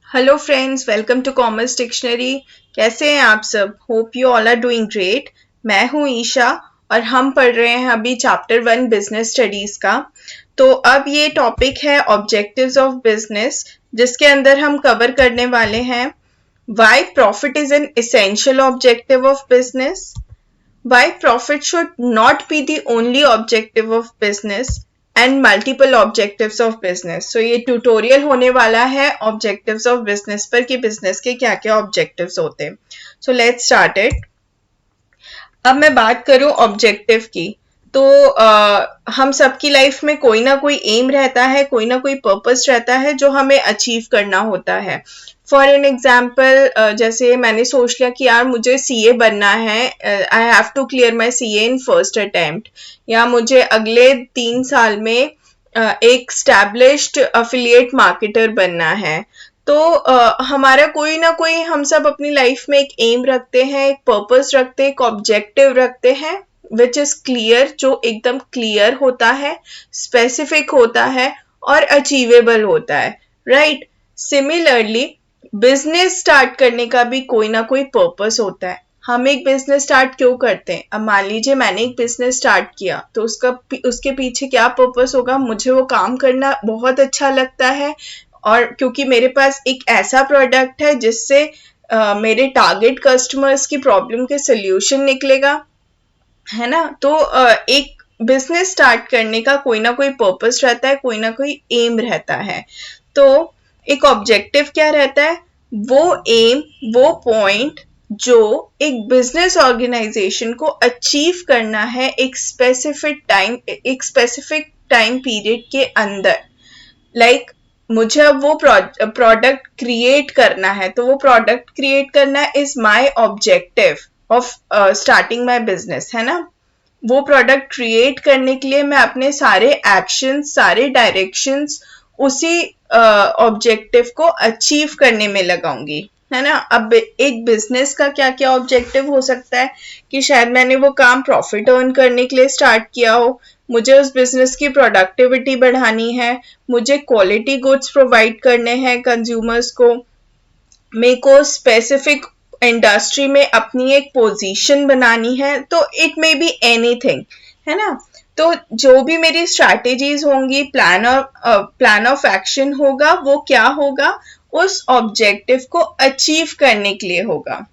Hello friends, welcome to commerce dictionary. कैसे हैं आप सब? Hope you all are doing great. मैं हूं ईशा और हम पढ़ रहे हैं अभी चैप्टर 1 बिजनेस स्टडीज का। तो अब ये टॉपिक है ऑब्जेक्टिव्स ऑफ बिजनेस, जिसके अंदर हम कवर करने वाले हैं why profit is an essential objective of business, why profit should not be the only objective of business and multiple objectives of business। so ये ट्यूटोरियल होने वाला है objectives of business पर कि business के क्या क्या objectives होते हैं। so let's start it। अब मैं बात करूं ऑब्जेक्टिव की, तो हम सबकी लाइफ में कोई ना कोई एम रहता है, कोई ना कोई पर्पस रहता है जो हमें अचीव करना होता है। फॉर एन एग्जाम्पल, जैसे मैंने सोच लिया कि यार मुझे सीए बनना है, I have to clear my CA in first attempt, या मुझे अगले 3 साल में एक स्टैब्लिश्ड अफिलिएट मार्केटर बनना है। तो हमारा कोई ना कोई, हम सब अपनी लाइफ में एक एम रखते हैं, एक पर्पस रखते हैं, एक ऑब्जेक्टिव रखते हैं विच इज क्लियर, जो एकदम क्लियर होता है, स्पेसिफिक होता है और अचीवेबल होता है, राइट। सिमिलरली बिजनेस स्टार्ट करने का भी कोई ना कोई पर्पस होता है। हम एक बिजनेस स्टार्ट क्यों करते हैं? अब मान लीजिए मैंने एक बिजनेस स्टार्ट किया, तो उसके पीछे क्या पर्पस होगा? मुझे वो काम करना बहुत अच्छा लगता है, और क्योंकि मेरे पास एक ऐसा प्रोडक्ट है जिससे मेरे टारगेट कस्टमर्स की प्रॉब्लम के सोल्यूशन निकलेगा, है ना। तो एक बिजनेस स्टार्ट करने का कोई ना कोई पर्पस रहता है, कोई ना कोई एम रहता है। तो एक ऑब्जेक्टिव क्या रहता है? वो एम, वो पॉइंट जो एक बिजनेस ऑर्गेनाइजेशन को अचीव करना है एक स्पेसिफिक टाइम पीरियड के अंदर। लाइक मुझे अब वो प्रोडक्ट क्रिएट करना है, तो वो प्रोडक्ट क्रिएट करना is my objective of starting my business, है ना। वो प्रोडक्ट क्रिएट करने के लिए मैं अपने सारे एक्शंस, सारे डायरेक्शंस उसी ऑब्जेक्टिव को अचीव करने में लगाऊंगी, है ना। अब एक बिजनेस का क्या क्या ऑब्जेक्टिव हो सकता है कि शायद मैंने वो काम प्रॉफिट अर्न करने के लिए स्टार्ट किया हो, मुझे उस बिजनेस की प्रोडक्टिविटी बढ़ानी है, मुझे क्वालिटी गुड्स प्रोवाइड करने हैं कंज्यूमर्स को, मेरे को स्पेसिफिक इंडस्ट्री में अपनी एक पोजीशन बनानी है। तो इट मे बी एनीथिंग, है ना। तो जो भी मेरी स्ट्रैटेजीज होंगी, प्लान ऑफ एक्शन होगा, वो क्या होगा? उस ऑब्जेक्टिव को अचीव करने के लिए होगा।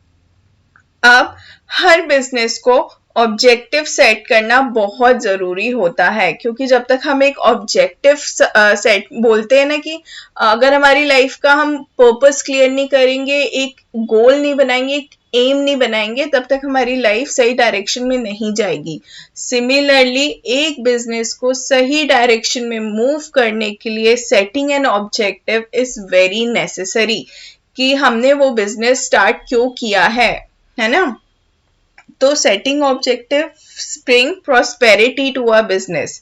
अब हर बिजनेस को ऑब्जेक्टिव सेट करना बहुत जरूरी होता है, क्योंकि जब तक हम एक ऑब्जेक्टिव सेट बोलते हैं ना, कि अगर हमारी लाइफ का हम पर्पस क्लियर नहीं करेंगे, एक गोल नहीं बनाएंगे, एक एम नहीं बनाएंगे, तब तक हमारी लाइफ सही डायरेक्शन में नहीं जाएगी। सिमिलरली एक बिजनेस को सही डायरेक्शन में मूव करने के लिए setting an objective is very necessary, कि हमने वो बिजनेस स्टार्ट क्यों किया है ना। तो setting objective spring prosperity to a business,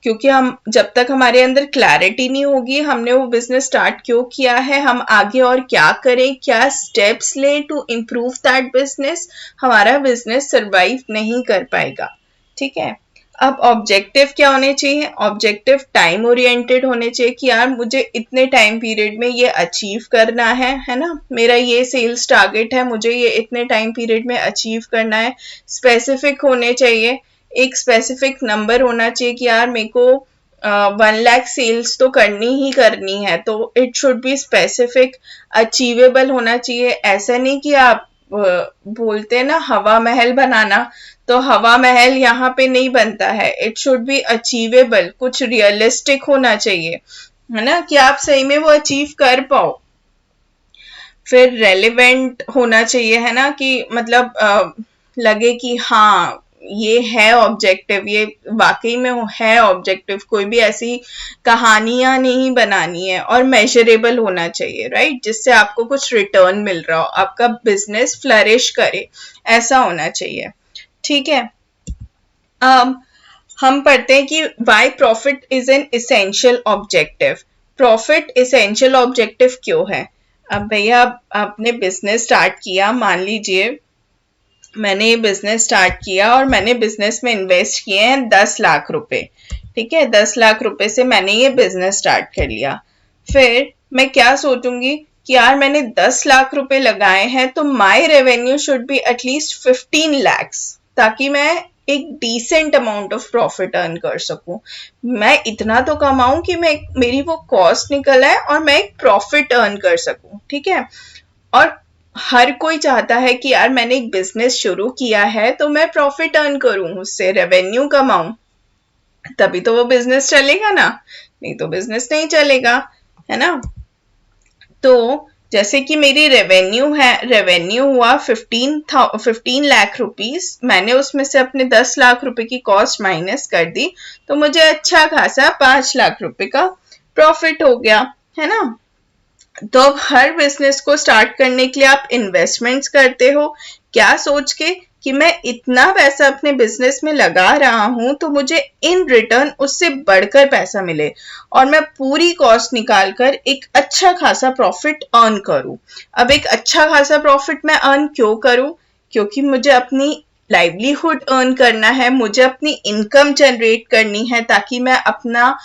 क्योंकि हम जब तक हमारे अंदर क्लैरिटी नहीं होगी हमने वो बिजनेस स्टार्ट क्यों किया है, हम आगे और क्या करें, क्या स्टेप्स लें टू इम्प्रूव दैट बिजनेस, हमारा बिजनेस सरवाइव नहीं कर पाएगा, ठीक है। अब ऑब्जेक्टिव क्या होने चाहिए? ऑब्जेक्टिव टाइम ओरिएंटेड होने चाहिए, कि यार मुझे इतने टाइम पीरियड में ये अचीव करना है ना। मेरा ये सेल्स टारगेट है, मुझे ये इतने टाइम पीरियड में अचीव करना है। स्पेसिफिक होने चाहिए, एक स्पेसिफिक नंबर होना चाहिए कि यार मेरे को 1 लाख सेल्स तो करनी ही करनी है, तो it should be specific, achievable होना चाहिए। ऐसा नहीं कि आप बोलते हैं ना हवा महल बनाना, तो हवा महल यहाँ पे नहीं बनता है। इट शुड बी अचीवेबल, कुछ रियलिस्टिक होना चाहिए, है ना, कि आप सही में वो अचीव कर पाओ। फिर रेलेवेंट होना चाहिए, है ना, कि मतलब लगे कि हाँ ये है ऑब्जेक्टिव, ये वाकई में है ऑब्जेक्टिव, कोई भी ऐसी कहानियां नहीं बनानी है। और मेजरेबल होना चाहिए, राइट, जिससे आपको कुछ रिटर्न मिल रहा हो, आपका बिजनेस फ्लरिश करे, ऐसा होना चाहिए, ठीक है। हम पढ़ते हैं कि why profit is an essential objective. Profit essential objective क्यों है? अब भैया आपने बिजनेस स्टार्ट किया, मान लीजिए मैंने बिजनेस स्टार्ट किया और मैंने बिजनेस में इन्वेस्ट किए हैं 10 लाख रुपए, ठीक है। 10 लाख रुपए से मैंने ये बिजनेस स्टार्ट कर लिया। फिर मैं क्या सोचूंगी कि यार मैंने 10 लाख रुपए लगाए हैं तो my revenue should be at least 15 lakhs, ताकि मैं एक decent amount of profit earn कर सकूं। मैं इतना तो कमाऊं कि मैं मेरी वो कॉस्ट निकल आए और मैं एक प्रॉफिट अर्न कर सकूं, ठीक है। और हर कोई चाहता है कि यार मैंने एक बिजनेस शुरू किया है तो मैं प्रॉफिट अर्न करूं, उससे रेवेन्यू कमाऊं, तभी तो वो बिजनेस चलेगा ना, नहीं तो बिजनेस नहीं चलेगा, है ना। तो जैसे कि मेरी रेवेन्यू हुआ 15 लाख रुपीस, मैंने उसमें से अपने 10 लाख रुपए की कॉस्ट माइनस कर दी, तो मुझे अच्छा खासा 5 लाख रुपए का प्रॉफिट हो गया, है ना। तो अब हर बिजनेस को स्टार्ट करने के लिए आप इन्वेस्टमेंट्स करते हो, क्या सोच के कि मैं इतना पैसा अपने बिजनेस में लगा रहा हूं तो मुझे इन रिटर्न उससे बढ़कर पैसा मिले और मैं पूरी कॉस्ट निकाल कर एक अच्छा खासा प्रॉफिट अर्न करूं। अब एक अच्छा खासा प्रॉफिट मैं अर्न क्यों करूं? क्योंकि मुझे अपनी लाइवलीहुड अर्न करना है, मुझे अपनी इनकम जनरेट करनी है, ताकि मैं अपना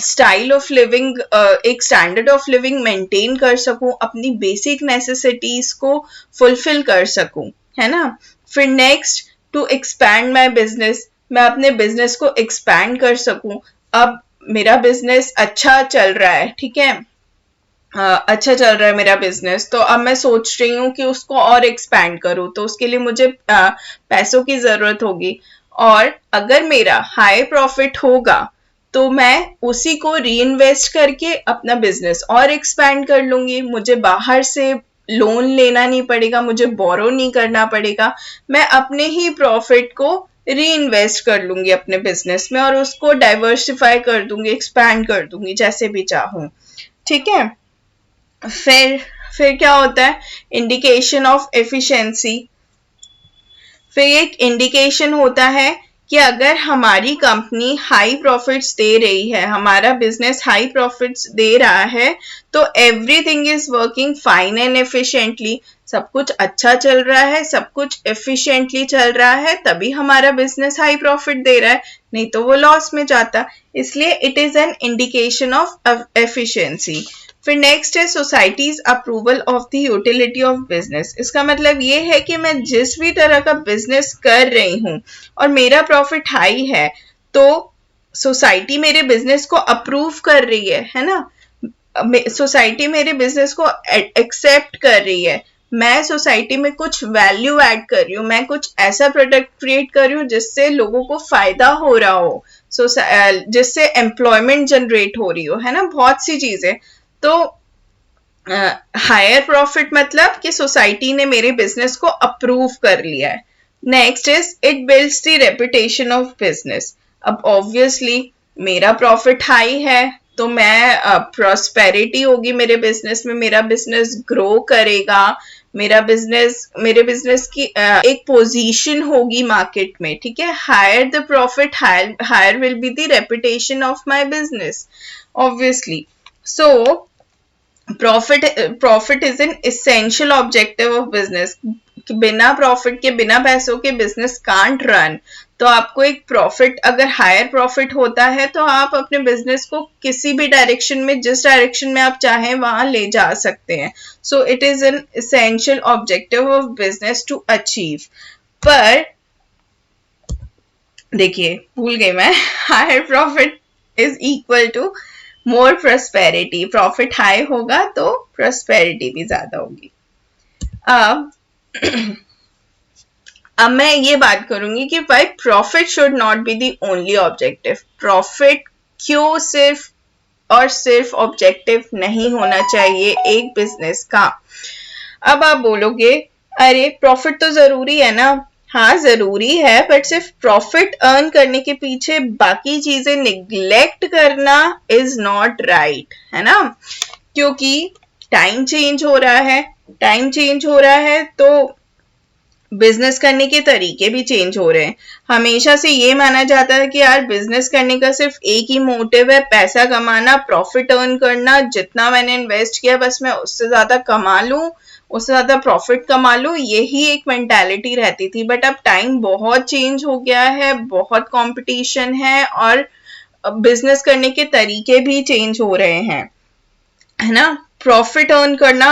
स्टाइल ऑफ लिविंग, एक स्टैंडर्ड ऑफ लिविंग मेंटेन कर सकूं, अपनी बेसिक नेसेसिटीज को फुलफिल कर सकूं, है ना। फिर next, to expand my business, मैं अपने बिजनेस को एक्सपैंड कर सकूं। अब मेरा बिजनेस अच्छा चल रहा है, ठीक है, अच्छा चल रहा है मेरा बिजनेस, तो अब मैं सोच रही हूँ कि उसको और एक्सपैंड करूँ, तो उसके लिए मुझे पैसों की जरूरत होगी। और अगर मेरा हाई प्रॉफिट होगा तो मैं उसी को री इन्वेस्ट करके अपना बिजनेस और एक्सपैंड कर लूंगी। मुझे बाहर से लोन लेना नहीं पड़ेगा, मुझे बोरो नहीं करना पड़ेगा, मैं अपने ही प्रॉफिट को री इन्वेस्ट कर लूंगी अपने बिजनेस में और उसको डाइवर्सिफाई कर दूंगी, एक्सपैंड कर दूंगी जैसे भी चाहूँ, ठीक है। फिर क्या होता है, इंडिकेशन ऑफ एफिशिएंसी। फिर एक इंडिकेशन होता है कि अगर हमारी कंपनी हाई प्रॉफिट्स दे रही है, हमारा बिजनेस हाई प्रॉफिट्स दे रहा है, तो everything is working fine and efficiently, सब कुछ अच्छा चल रहा है, सब कुछ एफिशिएंटली चल रहा है, तभी हमारा बिजनेस हाई प्रॉफिट दे रहा है, नहीं तो वो लॉस में जाता। इसलिए it is an indication of efficiency. फिर नेक्स्ट है societies approval of the utility of business. इसका मतलब ये है कि मैं जिस भी तरह का बिजनेस कर रही हूँ और मेरा प्रॉफिट हाई है, तो सोसाइटी मेरे बिजनेस को अप्रूव कर रही है ना, सोसाइटी मेरे बिजनेस को एक्सेप्ट कर रही है, मैं सोसाइटी में कुछ वैल्यू ऐड कर रही हूँ, मैं कुछ ऐसा प्रोडक्ट क्रिएट कर रही हूँ जिससे लोगों को फायदा हो रहा हो, जिससे एम्प्लॉयमेंट जनरेट हो रही हो, है ना, बहुत सी चीजें। तो हायर प्रॉफिट मतलब कि सोसाइटी ने मेरे बिजनेस को अप्रूव कर लिया है। Next is it builds the reputation of business. अब ऑब्वियसली मेरा प्रॉफिट हाई है तो मैं प्रॉस्पेरिटी होगी मेरे बिजनेस में, मेरा बिजनेस ग्रो करेगा, मेरे बिजनेस की एक पोजीशन होगी मार्केट में, ठीक है। Higher the profit, higher will be the reputation of my business, obviously. So profit is an essential objective of business. बिना प्रॉफिट के, बिना पैसों के बिजनेस कांट रन। तो आपको एक प्रॉफिट, अगर हायर प्रॉफिट होता है तो आप अपने बिजनेस को किसी भी डायरेक्शन में, जिस डायरेक्शन में आप चाहें वहां ले जा सकते हैं। So it is an essential objective of business to achieve. पर देखिए, भूल गई मैं, higher profit is equal to more prosperity. Profit high होगा तो प्रॉस्पेरिटी भी ज्यादा होगी। अब अब मैं ये बात करूंगी कि भाई profit should not be the only objective. Profit क्यों सिर्फ और सिर्फ ऑब्जेक्टिव नहीं होना चाहिए एक बिजनेस का। अब आप बोलोगे अरे प्रॉफिट तो जरूरी है ना। हाँ जरूरी है, बट सिर्फ प्रॉफिट अर्न करने के पीछे बाकी चीजें निग्लेक्ट करना इज नॉट राइट, है ना। क्योंकि टाइम चेंज हो रहा है, टाइम चेंज हो रहा है तो बिजनेस करने के तरीके भी चेंज हो रहे हैं। हमेशा से ये माना जाता है कि यार बिजनेस करने का सिर्फ एक ही मोटिव है, पैसा कमाना, प्रॉफिट अर्न करना, जितना मैंने इन्वेस्ट किया बस मैं उससे ज्यादा कमा लूं, उससे ज्यादा प्रॉफिट कमा लूं, यही एक मेंटालिटी रहती थी। बट अब टाइम बहुत चेंज हो गया है, बहुत कंपटीशन है और बिजनेस करने के तरीके भी चेंज हो रहे हैं, है ना। प्रॉफिट अर्न करना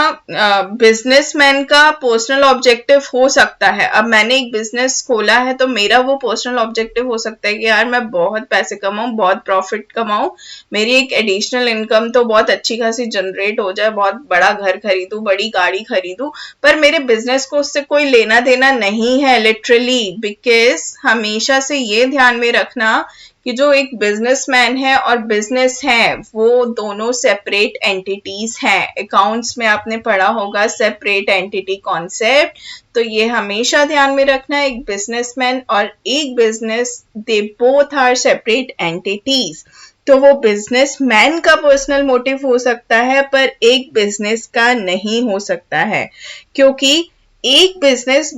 बिजनेसमैन का पर्सनल ऑब्जेक्टिव हो सकता है। अब मैंने एक बिजनेस खोला है तो मेरा वो पर्सनल ऑब्जेक्टिव हो सकता है कि यार मैं बहुत पैसे कमाऊं, बहुत प्रॉफिट कमाऊं, मेरी एक एडिशनल इनकम तो बहुत अच्छी खासी जनरेट हो जाए, बहुत बड़ा घर खरीदूं, बड़ी गाड़ी खरीदूं, पर मेरे बिजनेस को उससे कोई लेना देना नहीं है लिटरली। बिकॉज हमेशा से ये ध्यान में रखना कि जो एक बिजनेसमैन है और बिजनेस है वो दोनों सेपरेट एंटिटीज हैं। अकाउंट्स में आपने पढ़ा होगा सेपरेट एंटिटी कॉन्सेप्ट, तो ये हमेशा ध्यान में रखना, एक बिजनेसमैन और एक business, they both are separate entities. तो वो बिजनेसमैन का पर्सनल मोटिव हो सकता है पर एक बिजनेस का नहीं हो सकता है, क्योंकि एक बिजनेस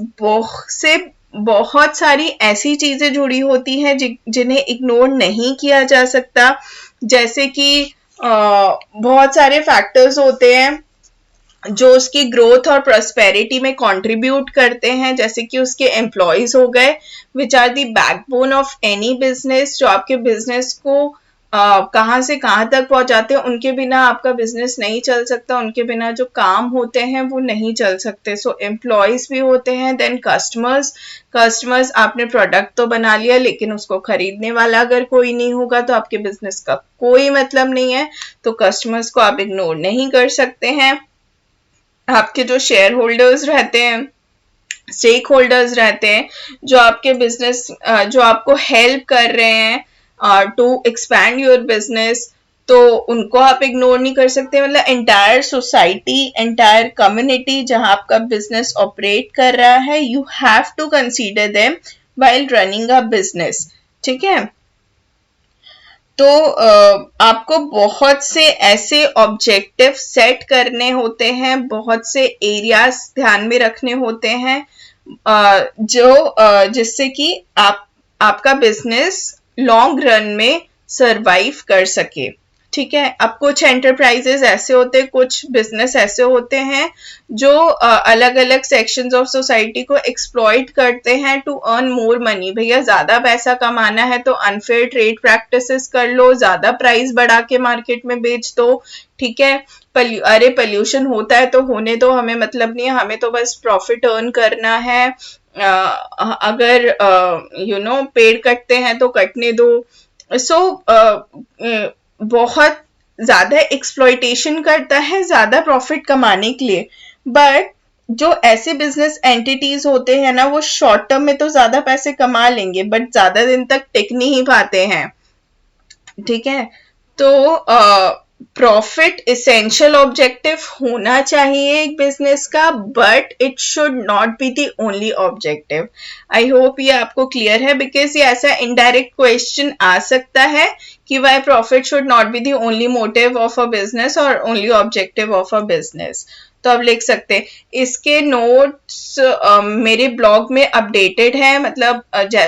बहुत सारी ऐसी चीजें जुड़ी होती हैं जिन्हें इग्नोर नहीं किया जा सकता। जैसे कि बहुत सारे फैक्टर्स होते हैं जो उसकी ग्रोथ और प्रॉस्पेरिटी में कंट्रीब्यूट करते हैं, जैसे कि उसके एम्प्लॉयज हो गए, which are the backbone of any business, जो आपके बिजनेस को कहाँ से कहाँ तक पहुंचाते हैं। उनके बिना आपका बिजनेस नहीं चल सकता, उनके बिना जो काम होते हैं वो नहीं चल सकते। सो एम्प्लॉयज भी होते हैं, देन कस्टमर्स आपने प्रोडक्ट तो बना लिया लेकिन उसको खरीदने वाला अगर कोई नहीं होगा तो आपके बिजनेस का कोई मतलब नहीं है। तो कस्टमर्स को आप इग्नोर नहीं कर सकते हैं। आपके जो शेयर होल्डर्स रहते हैं, स्टेक होल्डर्स रहते हैं, जो आपके बिजनेस जो आपको हेल्प कर रहे हैं टू एक्सपैंड योर बिजनेस, तो उनको आप इग्नोर नहीं कर सकते। मतलब एंटायर सोसाइटी, एंटायर कम्युनिटी जहां आपका बिजनेस ऑपरेट कर रहा है, you have to consider them while running a business. ठीक है, तो आपको बहुत से ऐसे ऑब्जेक्टिव सेट करने होते हैं, बहुत से एरियाज ध्यान में रखने होते हैं जो जिससे कि आपका बिजनेस लॉन्ग रन में सरवाइव कर सके। ठीक है, अब कुछ एंटरप्राइजेस ऐसे होते हैं, कुछ बिजनेस ऐसे होते हैं जो अलग अलग सेक्शंस ऑफ सोसाइटी को एक्सप्लॉइट करते हैं टू अर्न मोर मनी। भैया ज्यादा पैसा कमाना है तो अनफेयर ट्रेड प्रैक्टिसेस कर लो, ज्यादा प्राइस बढ़ा के मार्केट में बेच दो। ठीक है, अरे पोल्यूशन होता है तो होने दो, हमें मतलब नहीं है, हमें तो बस प्रॉफिट अर्न करना है। अगर पेड़ कटते हैं तो कटने दो। सो बहुत ज्यादा एक्सप्लॉइटेशन करता है ज्यादा प्रॉफिट कमाने के लिए। बट जो ऐसे बिजनेस एंटिटीज होते हैं ना, वो शॉर्ट टर्म में तो ज्यादा पैसे कमा लेंगे बट ज्यादा दिन तक टिक नहीं पाते हैं। ठीक है, तो प्रॉफिट इसेंशियल ऑब्जेक्टिव होना चाहिए एक बिजनेस का, but it should not be the only objective. I hope ये आपको क्लियर है, बिकॉज ये ऐसा इनडायरेक्ट क्वेश्चन आ सकता है कि why profit should not be the only motive of a business और only objective of a business. तो आप लिख सकते हैं, इसके नोट्स मेरे ब्लॉग में अपडेटेड है, मतलब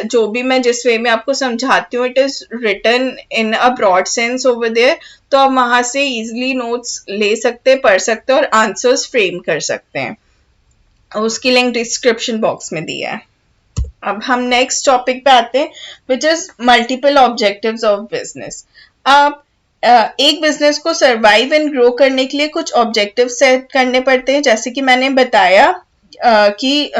जो भी मैं जिस वे में आपको समझाती हूँ, it is written in a broad sense over there. तो आप वहां से इजिली नोट्स ले सकते, पढ़ सकते और आंसर्स फ्रेम कर सकते हैं। उसकी लिंक डिस्क्रिप्शन बॉक्स में दिया है। अब हम नेक्स्ट टॉपिक पे आते हैं, which is multiple objectives of business. अब एक बिजनेस को सर्वाइव एंड ग्रो करने के लिए कुछ ऑब्जेक्टिव सेट करने पड़ते हैं, जैसे कि मैंने बताया कि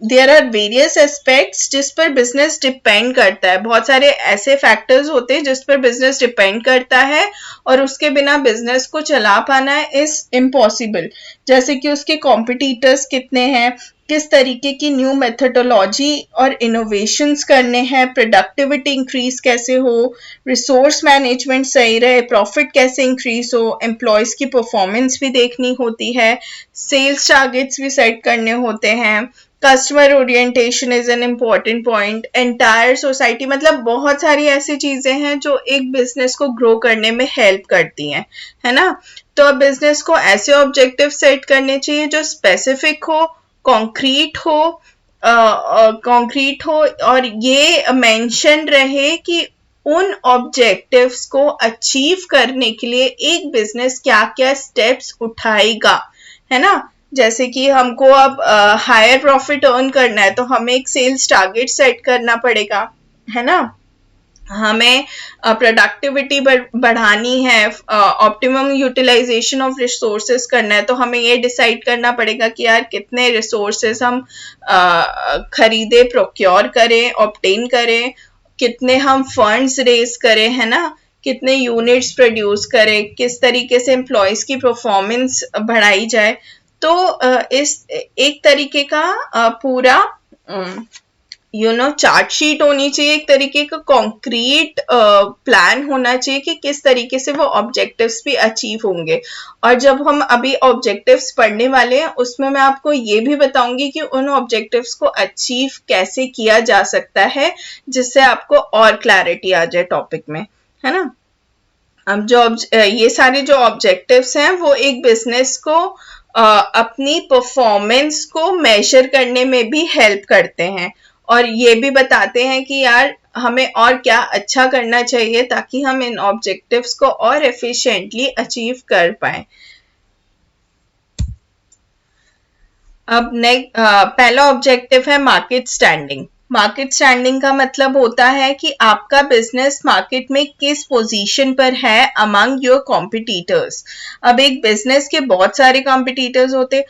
देयर आर वेरियस एस्पेक्ट्स जिस पर बिजनेस डिपेंड करता है। बहुत सारे ऐसे फैक्टर्स होते हैं जिस पर बिजनेस डिपेंड करता है और उसके बिना बिजनेस को चला पाना इज इम्पॉसिबल। जैसे कि उसके कॉम्पिटिटर्स कितने हैं, किस तरीके की न्यू मेथडोलॉजी और इनोवेशंस करने हैं, प्रोडक्टिविटी इंक्रीज कैसे हो, रिसोर्स मैनेजमेंट सही रहे, प्रॉफिट कैसे इंक्रीज हो, एम्प्लॉयज की परफॉर्मेंस भी देखनी होती है, सेल्स टारगेट्स भी सेट करने होते हैं, customer orientation is an important point, entire society, मतलब बहुत सारी ऐसी चीजें हैं जो एक बिजनेस को ग्रो करने में हेल्प करती हैं, है ना। तो अब बिजनेस को ऐसे ऑब्जेक्टिव सेट करने चाहिए जो स्पेसिफिक हो, कॉन्क्रीट हो और ये मेंशन रहे कि उन ऑब्जेक्टिव्स को अचीव करने के लिए एक बिजनेस क्या क्या स्टेप्स उठाएगा, है ना। जैसे कि हमको अब हायर प्रॉफिट अर्न करना है तो हमें एक सेल्स टारगेट सेट करना पड़ेगा, है ना। हमें प्रोडक्टिविटी बढ़ानी है, ऑप्टिमम यूटिलाइजेशन ऑफ रिसोर्सेज करना है, तो हमें ये डिसाइड करना पड़ेगा कि यार कितने रिसोर्सेज हम खरीदे, प्रोक्योर करें, ऑब्टेन करें, कितने हम फंड्स रेज करें, है ना, कितने यूनिट्स प्रोड्यूस करें, किस तरीके से एम्प्लॉयज की परफॉर्मेंस बढ़ाई जाए। तो इस एक तरीके का पूरा चार्ट शीट होनी चाहिए, एक तरीके का कॉन्क्रीट प्लान होना चाहिए कि किस तरीके से वो ऑब्जेक्टिव्स भी अचीव होंगे। और जब हम अभी ऑब्जेक्टिव्स पढ़ने वाले हैं उसमें मैं आपको ये भी बताऊंगी कि उन ऑब्जेक्टिव्स को अचीव कैसे किया जा सकता है, जिससे आपको और क्लैरिटी आ जाए टॉपिक में, है ना। अब जो ये सारे जो ऑब्जेक्टिव्स हैं वो एक बिजनेस को अपनी परफॉर्मेंस को मेजर करने में भी हेल्प करते हैं, और ये भी बताते हैं कि यार हमें और क्या अच्छा करना चाहिए ताकि हम इन ऑब्जेक्टिव्स को और एफिशिएंटली अचीव कर पाए। अब पहला ऑब्जेक्टिव है मार्केट स्टैंडिंग। मार्केट स्टैंडिंग का मतलब होता है कि आपका बिजनेस मार्केट में किस पोजीशन पर है अमंग योर कॉम्पिटिटर्स। अब एक बिजनेस के बहुत सारे कॉम्पिटिटर्स होते,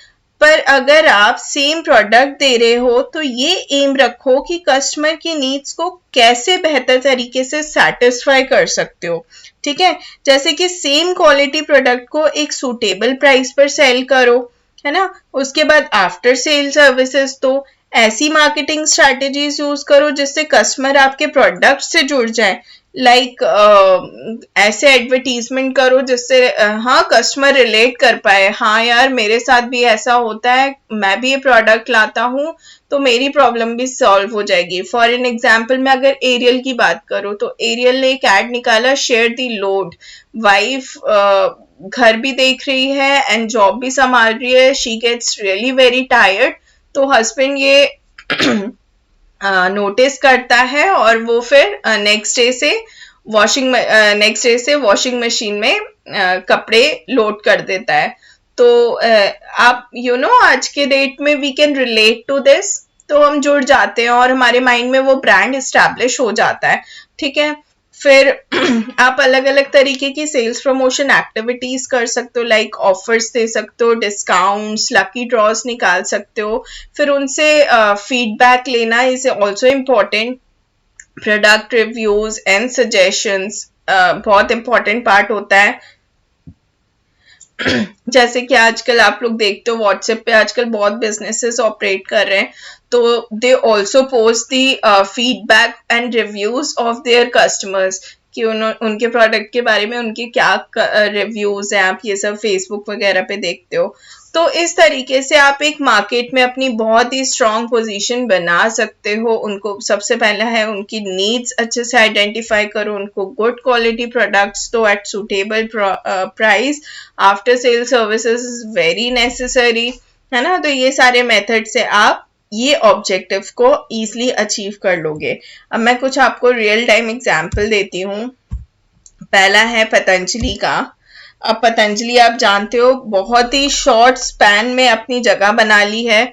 पर अगर आप सेम प्रोडक्ट दे रहे हो तो ये एम रखो कि कस्टमर की नीड्स को कैसे बेहतर तरीके से सेटिस्फाई कर सकते हो। ठीक है, जैसे कि सेम क्वालिटी प्रोडक्ट को एक सूटेबल प्राइस पर सेल करो, है ना। उसके बाद आफ्टर सेल सर्विसेज, तो ऐसी मार्केटिंग स्ट्रैटेजीज यूज करो जिससे कस्टमर आपके प्रोडक्ट से जुड़ जाए। लाइक ऐसे एडवर्टीजमेंट करो जिससे हाँ कस्टमर रिलेट कर पाए, हाँ यार मेरे साथ भी ऐसा होता है, मैं भी ये प्रोडक्ट लाता हूँ तो मेरी प्रॉब्लम भी सॉल्व हो जाएगी। फॉर एन एग्जाम्पल मैं अगर एरियल की बात करूँ तो एरियल ने एक एड निकाला, शेयर दी लोड। वाइफ घर भी देख रही है एंड जॉब भी संभाल रही है, she gets really very tired, तो हस्बैंड ये नोटिस करता है और वो फिर नेक्स्ट डे से वॉशिंग मशीन में कपड़े लोड कर देता है। तो आप आज के डेट में we can relate to this, तो हम जुड़ जाते हैं और हमारे माइंड में वो ब्रांड इस्टेब्लिश हो जाता है। ठीक है, फिर आप अलग अलग तरीके की सेल्स प्रमोशन एक्टिविटीज कर सकते हो, लाइक ऑफर्स दे सकते हो, डिस्काउंट्स, लकी ड्रॉज निकाल सकते हो, फिर उनसे फीडबैक लेना is also important. Product reviews and suggestions बहुत इंपॉर्टेंट पार्ट होता है। जैसे कि आजकल आप लोग देखते हो व्हाट्सएप पे आजकल बहुत बिजनेसेस ऑपरेट कर रहे हैं, तो they also post the feedback and reviews of their customers कि उनके प्रोडक्ट के बारे में उनके क्या रिव्यूज हैं, आप ये सब फेसबुक वगैरह पे देखते हो। तो इस तरीके से आप एक मार्केट में अपनी बहुत ही स्ट्रांग पोजीशन बना सकते हो। उनको सबसे पहला है उनकी नीड्स अच्छे से आइडेंटिफाई करो, उनको गुड क्वालिटी प्रोडक्ट्स दो at suitable price, after sale services is very necessary, है ना। तो ये सारे मेथड से आप ये ऑब्जेक्टिव को इजीली अचीव कर लोगे। अब मैं कुछ आपको रियल टाइम एग्जांपल देती हूँ। पहला है पतंजलि का। अब पतंजलि आप जानते हो बहुत ही शॉर्ट स्पैन में अपनी जगह बना ली है।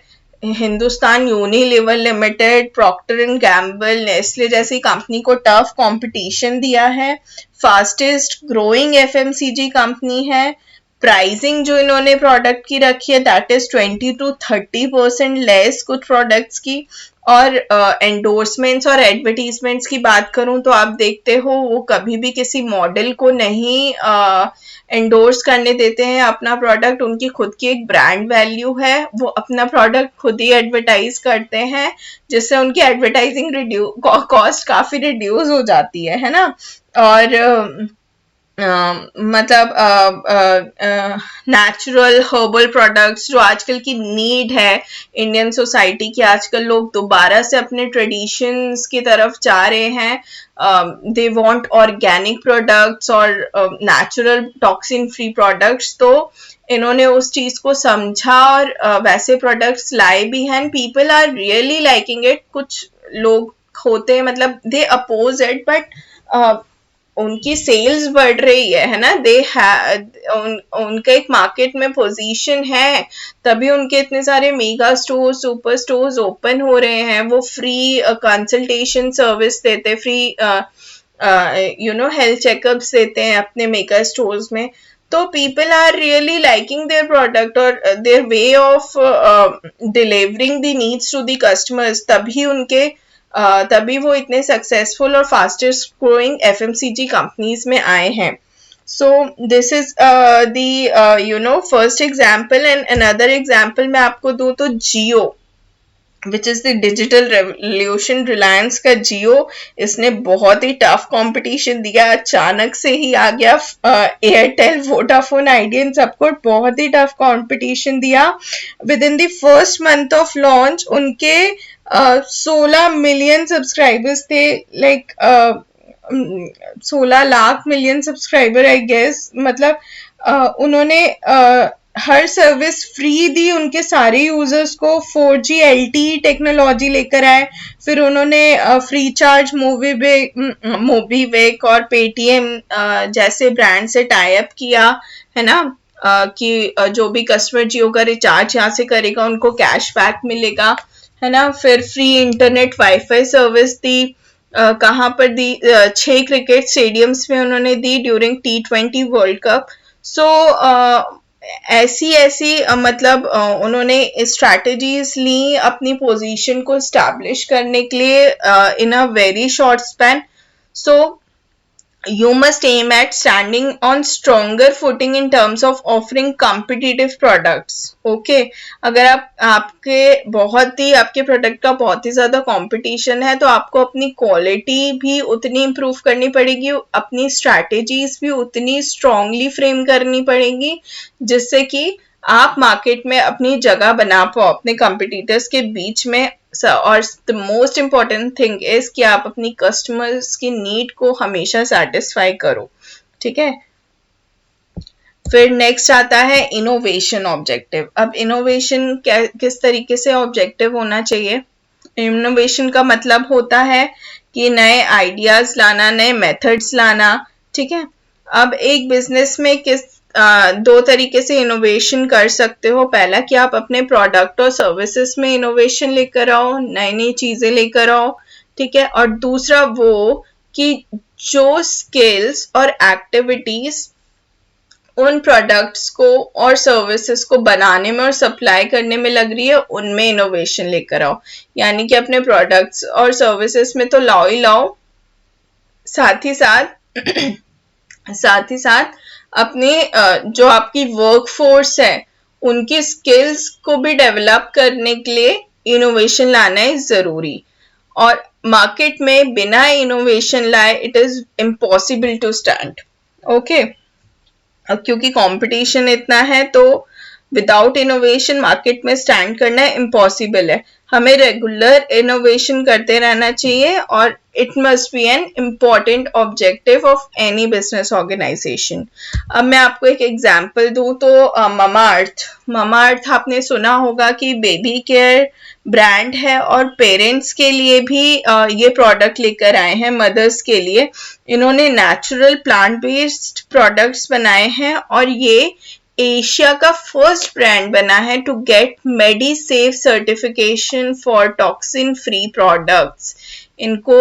Hindustan Unilever limited, Procter and Gamble, Nestle जैसी कंपनी को टफ कंपटीशन दिया है। फास्टेस्ट ग्रोइंग एफएमसीजी कंपनी है। प्राइसिंग जो इन्होंने प्रोडक्ट की रखी है दैट इज 20 to 30% लेस कुछ प्रोडक्ट्स की। और एंडोर्समेंट्स और एडवर्टीजमेंट्स की बात करूं तो आप देखते हो वो कभी भी किसी मॉडल को नहीं एंडोर्स करने देते हैं अपना प्रोडक्ट। उनकी खुद की एक ब्रांड वैल्यू है, वो अपना प्रोडक्ट खुद ही एडवर्टाइज करते हैं, जिससे उनकी एडवर्टाइजिंग कॉस्ट काफी रिड्यूस हो जाती है ना। और मतलब नेचुरल हर्बल प्रोडक्ट्स जो आजकल की नीड है इंडियन सोसाइटी की, आजकल लोग दोबारा से अपने ट्रेडिशंस की तरफ जा रहे हैं। दे वांट ऑर्गेनिक प्रोडक्ट्स और नेचुरल टॉक्सिन फ्री प्रोडक्ट्स, तो इन्होंने उस चीज को समझा और वैसे प्रोडक्ट्स लाए भी हैं। People are really liking it. कुछ लोग होते हैं मतलब दे अपोज इट, बट उनकी सेल्स बढ़ रही है ना। उनका एक मार्केट में पोजीशन है, तभी उनके इतने सारे mega store, super stores open हो रहे हैं। वो फ्री कंसल्टेशन सर्विस देते, फ्री हेल्थ चेकअप्स देते हैं अपने मेकर स्टोर्स में. तो people are really liking their product और their way of delivering the needs to the customers. तभी वो इतने सक्सेसफुल और फास्टेस्ट ग्रोइंग एफएमसीजी कंपनीज में आए हैं. So this is the first example, and another example मैं आपको दूं तो Jio, which is the digital revolution. Reliance का जियो, इसने बहुत ही टफ कंपटीशन दिया. अचानक से ही आ गया एयरटेल, वोडाफोन, आइडिया, इन सबको बहुत ही टफ कंपटीशन दिया. Within the first month of launch उनके 16 मिलियन सब्सक्राइबर्स थे. Like 16 lakh million subscriber I guess. मतलब उन्होंने हर सर्विस फ्री दी उनके सारे यूजर्स को. 4G LTE टेक्नोलॉजी लेकर आए. फिर उन्होंने फ्री चार्ज, मोबीविक और पेटीएम जैसे ब्रांड से टाई अप किया, है ना. कि जो भी कस्टमर जियो का रिचार्ज यहाँ से करेगा उनको कैशबैक मिलेगा, है ना. फिर फ्री इंटरनेट वाईफाई सर्विस दी. कहाँ पर दी? 6 क्रिकेट स्टेडियम्स में उन्होंने दी ड्यूरिंग T20 वर्ल्ड कप. सो ऐसी मतलब उन्होंने स्ट्रैटेजीज ली अपनी पोजीशन को स्टैब्लिश करने के लिए in a very short span. So you must aim at standing on stronger footing in terms of offering competitive products. Okay, अगर आपके प्रोडक्ट का बहुत ही ज्यादा कंपटीशन है तो आपको अपनी क्वालिटी भी उतनी इंप्रूव करनी पड़ेगी, अपनी स्ट्रैटेजीज भी उतनी स्ट्रांगली फ्रेम करनी पड़ेगी जिससे कि आप मार्केट में अपनी जगह बना पाओ अपने कंपिटिटर्स के बीच में. और the most important thing is कि आप अपनी कस्टमर्स की नीड को हमेशा सेटिस्फाई करो. ठीक है. फिर नेक्स्ट आता है इनोवेशन ऑब्जेक्टिव. अब इनोवेशन किस तरीके से ऑब्जेक्टिव होना चाहिए? इनोवेशन का मतलब होता है कि नए आइडियाज लाना, नए मेथड्स लाना. ठीक है. अब एक बिजनेस में दो तरीके से इनोवेशन कर सकते हो. पहला कि आप अपने प्रोडक्ट और सर्विसेज में इनोवेशन लेकर आओ, नई नई चीजें लेकर आओ. ठीक है. और दूसरा वो कि जो स्किल्स और एक्टिविटीज उन प्रोडक्ट्स को और सर्विसेज को बनाने में और सप्लाई करने में लग रही है उनमें इनोवेशन लेकर आओ. यानी कि अपने प्रोडक्ट्स और सर्विसेज में तो लाओ ही लाओ, साथ ही साथ अपने जो आपकी वर्कफोर्स है उनकी स्किल्स को भी डेवलप करने के लिए इनोवेशन लाना है जरूरी. और मार्केट में बिना इनोवेशन लाए it is impossible to stand. Okay. अब क्योंकि कंपटीशन इतना है तो विदाउट इनोवेशन मार्केट में स्टैंड करना इम्पॉसिबल है. हमें रेगुलर इनोवेशन करते रहना चाहिए और it must be an important objective of any business organisation. अब मैं आपको एक एग्जांपल दूं तो ममा अर्थ आपने सुना होगा कि बेबी केयर ब्रांड है और पेरेंट्स के लिए भी ये प्रोडक्ट लेकर आए हैं, मदर्स के लिए. इन्होंने नेचुरल प्लांट बेस्ड प्रोडक्ट्स बनाए हैं और ये एशिया का फर्स्ट ब्रांड बना है to get Medisafe certification for toxin free products. इनको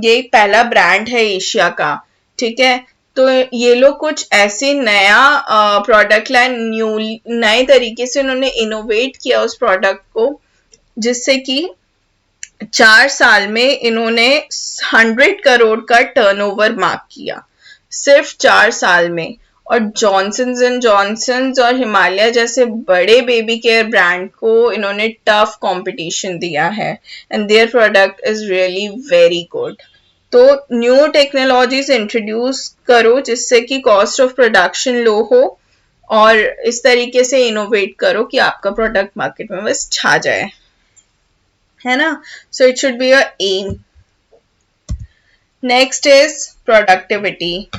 ये पहला ब्रांड है एशिया का. ठीक है. तो ये लोग कुछ ऐसे नया प्रोडक्ट लाइन नए तरीके से उन्होंने इनोवेट किया उस प्रोडक्ट को जिससे कि 4 साल में इन्होंने 100 करोड़ का टर्नओवर मार्क किया सिर्फ 4 साल में. और जॉनसन्स एंड जॉनसन्स और हिमालय जैसे बड़े बेबी केयर ब्रांड को इन्होंने टफ कंपटीशन दिया है and their product is really very good. तो न्यू टेक्नोलॉजीज इंट्रोड्यूस करो जिससे कि कॉस्ट ऑफ प्रोडक्शन लो हो और इस तरीके से इनोवेट करो कि आपका प्रोडक्ट मार्केट में बस छा जाए, है ना. So it should be a aim. Next is productivity.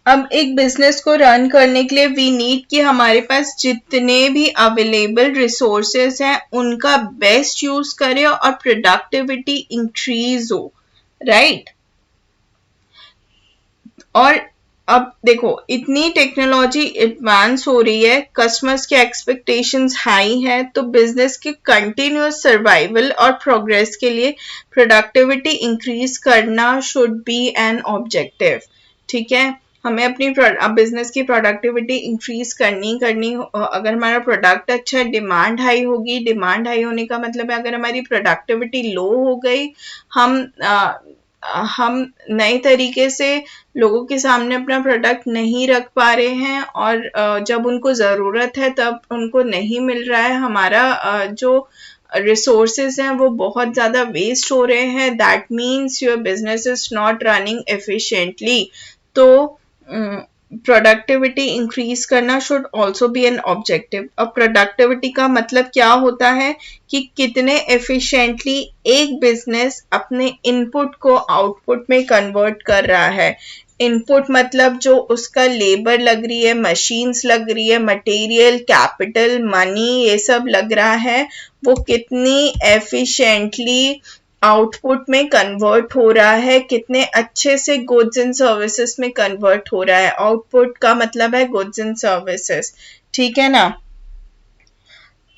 अब एक बिजनेस को रन करने के लिए वी नीड कि हमारे पास जितने भी अवेलेबल रिसोर्सेज हैं उनका बेस्ट यूज करें और प्रोडक्टिविटी इंक्रीज हो, राइट. और अब देखो इतनी टेक्नोलॉजी एडवांस हो रही है, कस्टमर्स के एक्सपेक्टेशंस हाई है, तो बिजनेस के कंटिन्यूअस सर्वाइवल और प्रोग्रेस के लिए प्रोडक्टिविटी इंक्रीज करना शुड बी एन ऑब्जेक्टिव। ठीक है, हमें अपनी बिजनेस की प्रोडक्टिविटी इंक्रीज करनी अगर हमारा प्रोडक्ट अच्छा है, डिमांड हाई होगी। डिमांड हाई होने का मतलब है अगर हमारी प्रोडक्टिविटी लो हो गई, हम नए तरीके से लोगों के सामने अपना प्रोडक्ट नहीं रख पा रहे हैं, और जब उनको ज़रूरत है तब उनको नहीं मिल रहा है, हमारा जो रिसोर्सेज हैं वो बहुत ज़्यादा वेस्ट हो रहे हैं, that means your business is not running efficiently. तो प्रोडक्टिविटी इंक्रीज करना should also be an objective. अब प्रोडक्टिविटी का मतलब क्या होता है कि कितने एफिशिएंटली एक बिजनेस अपने इनपुट को आउटपुट में कन्वर्ट कर रहा है। इनपुट मतलब जो उसका लेबर लग रही है, मशीन्स लग रही है, मटेरियल, कैपिटल, मनी, ये सब लग रहा है, वो कितनी एफिशिएंटली आउटपुट में कन्वर्ट हो रहा है, कितने अच्छे से गुड्स एंड सर्विसेज में कन्वर्ट हो रहा है। आउटपुट का मतलब है गुड्स एंड सर्विसेज, ठीक है ना।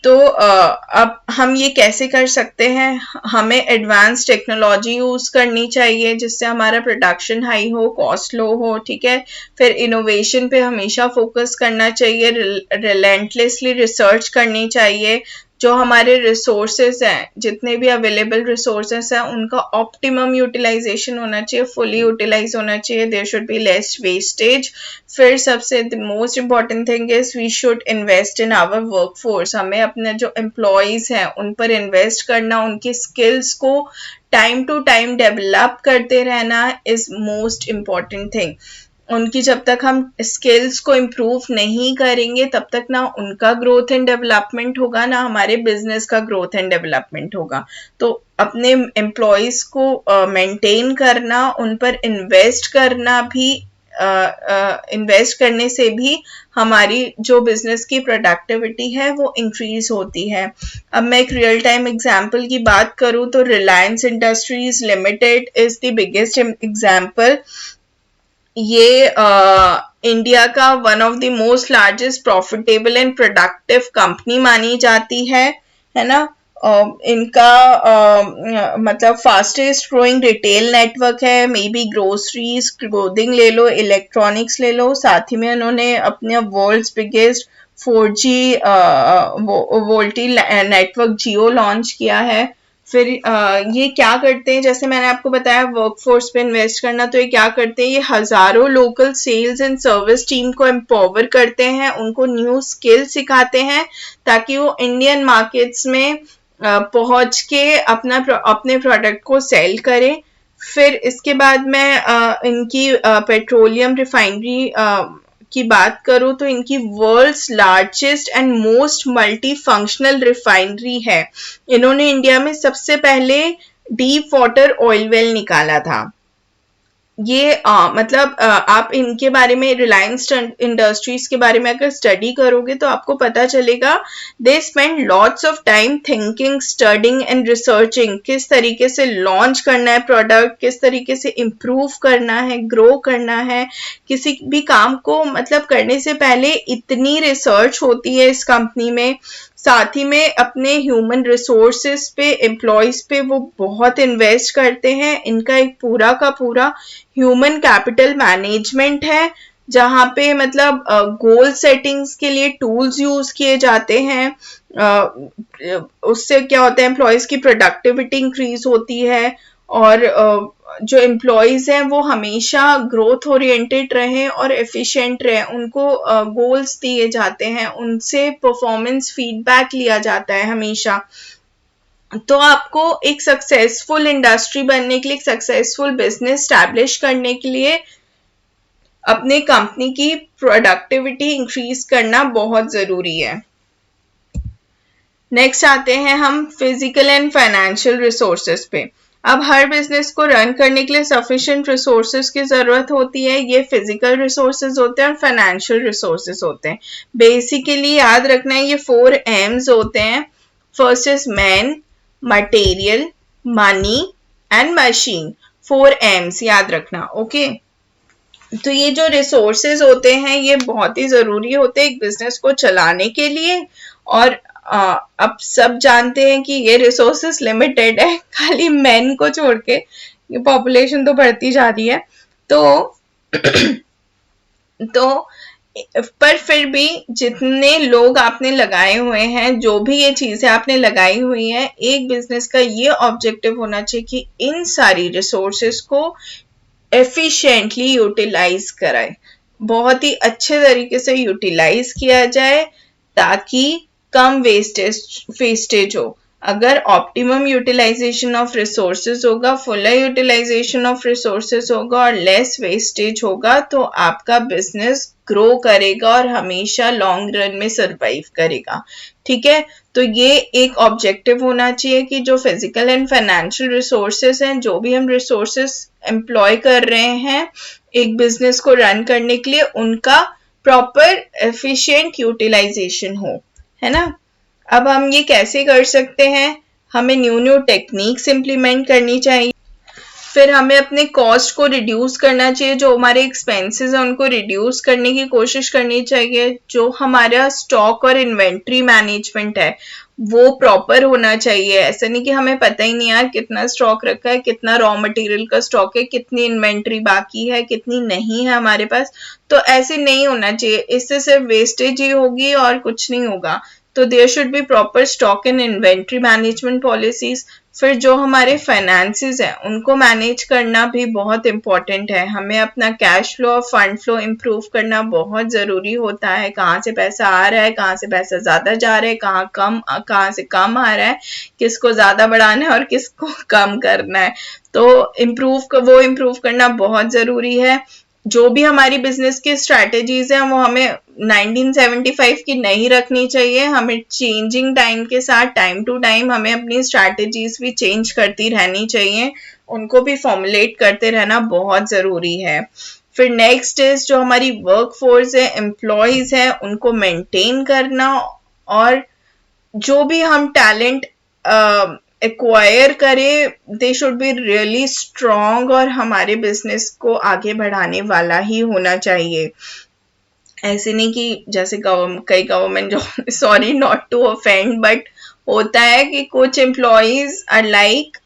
तो अब हम ये कैसे कर सकते हैं, हमें एडवांस टेक्नोलॉजी यूज करनी चाहिए जिससे हमारा प्रोडक्शन हाई हो, कॉस्ट लो हो। ठीक है, फिर इनोवेशन पे हमेशा फोकस करना चाहिए, रिलेंटलेसली रिसर्च करनी चाहिए। जो हमारे रिसोर्सेज हैं, जितने भी अवेलेबल रिसोर्सेज हैं, उनका ऑप्टिमम यूटिलाइजेशन होना चाहिए, फुली यूटिलाइज होना चाहिए, there should be less wastage. फिर सबसे most important thing is we should invest in our workforce. हमें अपने जो एम्प्लॉयज हैं उन पर इन्वेस्ट करना, उनकी स्किल्स को टाइम टू टाइम डेवलप करते रहना इज मोस्ट इम्पॉर्टेंट थिंग। उनकी जब तक हम स्किल्स को इम्प्रूव नहीं करेंगे तब तक ना उनका ग्रोथ एंड डेवलपमेंट होगा, ना हमारे बिजनेस का ग्रोथ एंड डेवलपमेंट होगा। तो अपने एम्प्लॉयज को मेंटेन करना, उन पर इन्वेस्ट करना भी, इन्वेस्ट करने से भी हमारी जो बिजनेस की प्रोडक्टिविटी है वो इंक्रीज होती है। अब मैं एक रियल टाइम एग्जांपल की बात करूं तो Reliance industries limited is the biggest example. ये इंडिया का one of the most largest profitable and productive company मानी जाती है ना। इनका मतलब फास्टेस्ट ग्रोइंग रिटेल नेटवर्क है, मे बी ग्रोसरीज, क्लोथिंग ले लो, इलेक्ट्रॉनिक्स ले लो। साथ ही में उन्होंने अपने world's biggest 4G VoLTE network Jio launch किया है। फिर ये क्या करते हैं, जैसे मैंने आपको बताया वर्कफोर्स पे इन्वेस्ट करना, तो ये क्या करते हैं, ये हजारों local sales and service team को एम्पावर करते हैं, उनको न्यू स्किल सिखाते हैं ताकि वो इंडियन मार्केट्स में पहुंच के अपने प्रोडक्ट को सेल करें। फिर इसके बाद मैं इनकी पेट्रोलियम रिफाइनरी की बात करूं तो इनकी world's largest and most multi functional refinery है। इन्होंने इंडिया में सबसे पहले डीप वाटर ऑयल वेल निकाला था। ये मतलब आप इनके बारे में, रिलायंस इंडस्ट्रीज के बारे में अगर स्टडी करोगे तो आपको पता चलेगा they spend lots of time thinking, studying and researching, किस तरीके से लॉन्च करना है प्रोडक्ट, किस तरीके से इम्प्रूव करना है, ग्रो करना है। किसी भी काम को मतलब करने से पहले इतनी रिसर्च होती है इस कंपनी में। साथ ही में अपने ह्यूमन रिसोर्सेस पे, एम्प्लॉयज पे वो बहुत इन्वेस्ट करते हैं। इनका एक पूरा का पूरा ह्यूमन कैपिटल मैनेजमेंट है, जहाँ पे मतलब गोल सेटिंग्स के लिए टूल्स यूज किए जाते हैं। उससे क्या होता है, एम्प्लॉयज की प्रोडक्टिविटी इंक्रीज होती है, और जो एम्प्लॉयज हैं वो हमेशा ग्रोथ ओरिएंटेड रहें और एफिशिएंट रहें। उनको गोल्स दिए जाते हैं, उनसे परफॉर्मेंस फीडबैक लिया जाता है हमेशा। तो आपको एक सक्सेसफुल इंडस्ट्री बनने के लिए, एक सक्सेसफुल बिजनेस स्टैब्लिश करने के लिए अपने कंपनी की प्रोडक्टिविटी इंक्रीज करना बहुत जरूरी है। नेक्स्ट आते हैं हम फिजिकल एंड फाइनेंशियल रिसोर्सेज पे। अब हर बिजनेस को रन करने के लिए सफिशिएंट रिसोर्सेज की जरूरत होती है। ये फिजिकल रिसोर्सेज होते हैं और फाइनेंशियल रिसोर्सेज होते हैं। बेसिकली याद रखना है ये 4 M's होते हैं। First is man, material, money and machine. 4 M's याद रखना, ओके। तो ये जो रिसोर्सेज होते हैं ये बहुत ही जरूरी होते हैं एक बिजनेस को चलाने के लिए। और अब सब जानते हैं कि ये रिसोर्सेज लिमिटेड है, खाली मैन को छोड़ के ये पॉपुलेशन तो बढ़ती जा रही है। तो तो पर फिर भी जितने लोग आपने लगाए हुए हैं, जो भी ये चीजें आपने लगाई हुई हैं, एक बिजनेस का ये ऑब्जेक्टिव होना चाहिए कि इन सारी रिसोर्सेस को एफिशिएंटली यूटिलाइज कराए, बहुत ही अच्छे तरीके से यूटिलाइज किया जाए ताकि कम वेस्टेज हो। अगर ऑप्टिमम यूटिलाइजेशन ऑफ रिसोर्सेज होगा, फुलर यूटिलाइजेशन ऑफ रिसोर्सेज होगा और लेस वेस्टेज होगा, तो आपका बिजनेस ग्रो करेगा और हमेशा लॉन्ग रन में सरवाइव करेगा। ठीक है, तो ये एक ऑब्जेक्टिव होना चाहिए कि जो फिजिकल एंड फाइनेंशियल रिसोर्सेज हैं, जो भी हम रिसोर्सेज एम्प्लॉय कर रहे हैं एक बिजनेस को रन करने के लिए, उनका प्रॉपर एफिशिएंट यूटिलाइजेशन हो, है ना। अब हम ये कैसे कर सकते हैं, हमें न्यू न्यू टेक्निक्स इम्प्लीमेंट करनी चाहिए, फिर हमें अपने कॉस्ट को रिड्यूस करना चाहिए, जो हमारे एक्सपेंसेस हैं उनको रिड्यूस करने की कोशिश करनी चाहिए, जो हमारा स्टॉक और इन्वेंट्री मैनेजमेंट है वो प्रॉपर होना चाहिए। ऐसा नहीं कि हमें पता ही नहीं यार कितना स्टॉक रखा है, कितना रॉ मटेरियल का स्टॉक है, कितनी इन्वेंट्री बाकी है, कितनी नहीं है हमारे पास। तो ऐसे नहीं होना चाहिए, इससे सिर्फ वेस्टेज ही होगी और कुछ नहीं होगा। तो there should be proper stock and inventory management policies. फिर जो हमारे फाइनेंसेस हैं उनको मैनेज करना भी बहुत इंपॉर्टेंट है, हमें अपना कैश फ्लो और फंड फ्लो इम्प्रूव करना बहुत जरूरी होता है। कहाँ से पैसा आ रहा है, कहाँ से पैसा ज्यादा जा रहा है, कहाँ से कम आ रहा है, किसको ज्यादा बढ़ाना है और किसको कम करना है, तो वो इम्प्रूव करना बहुत जरूरी है। जो भी हमारी बिजनेस की स्ट्रैटेजीज हैं वो हमें 1975 की नहीं रखनी चाहिए, हमें चेंजिंग टाइम के साथ टाइम टू टाइम हमें अपनी स्ट्रैटेजीज भी चेंज करती रहनी चाहिए, उनको भी फॉर्मुलेट करते रहना बहुत जरूरी है। फिर नेक्स्ट इज जो हमारी वर्क फोर्स है, एम्प्लॉयज है, उनको मेंटेन करना, और जो भी हम टैलेंट एक्वायर करें they should be really strong और हमारे बिजनेस को आगे बढ़ाने वाला ही होना चाहिए। ऐसे नहीं कि जैसे कई government job, sorry not to offend, but होता है कि कुछ एम्प्लॉयज आर लाइक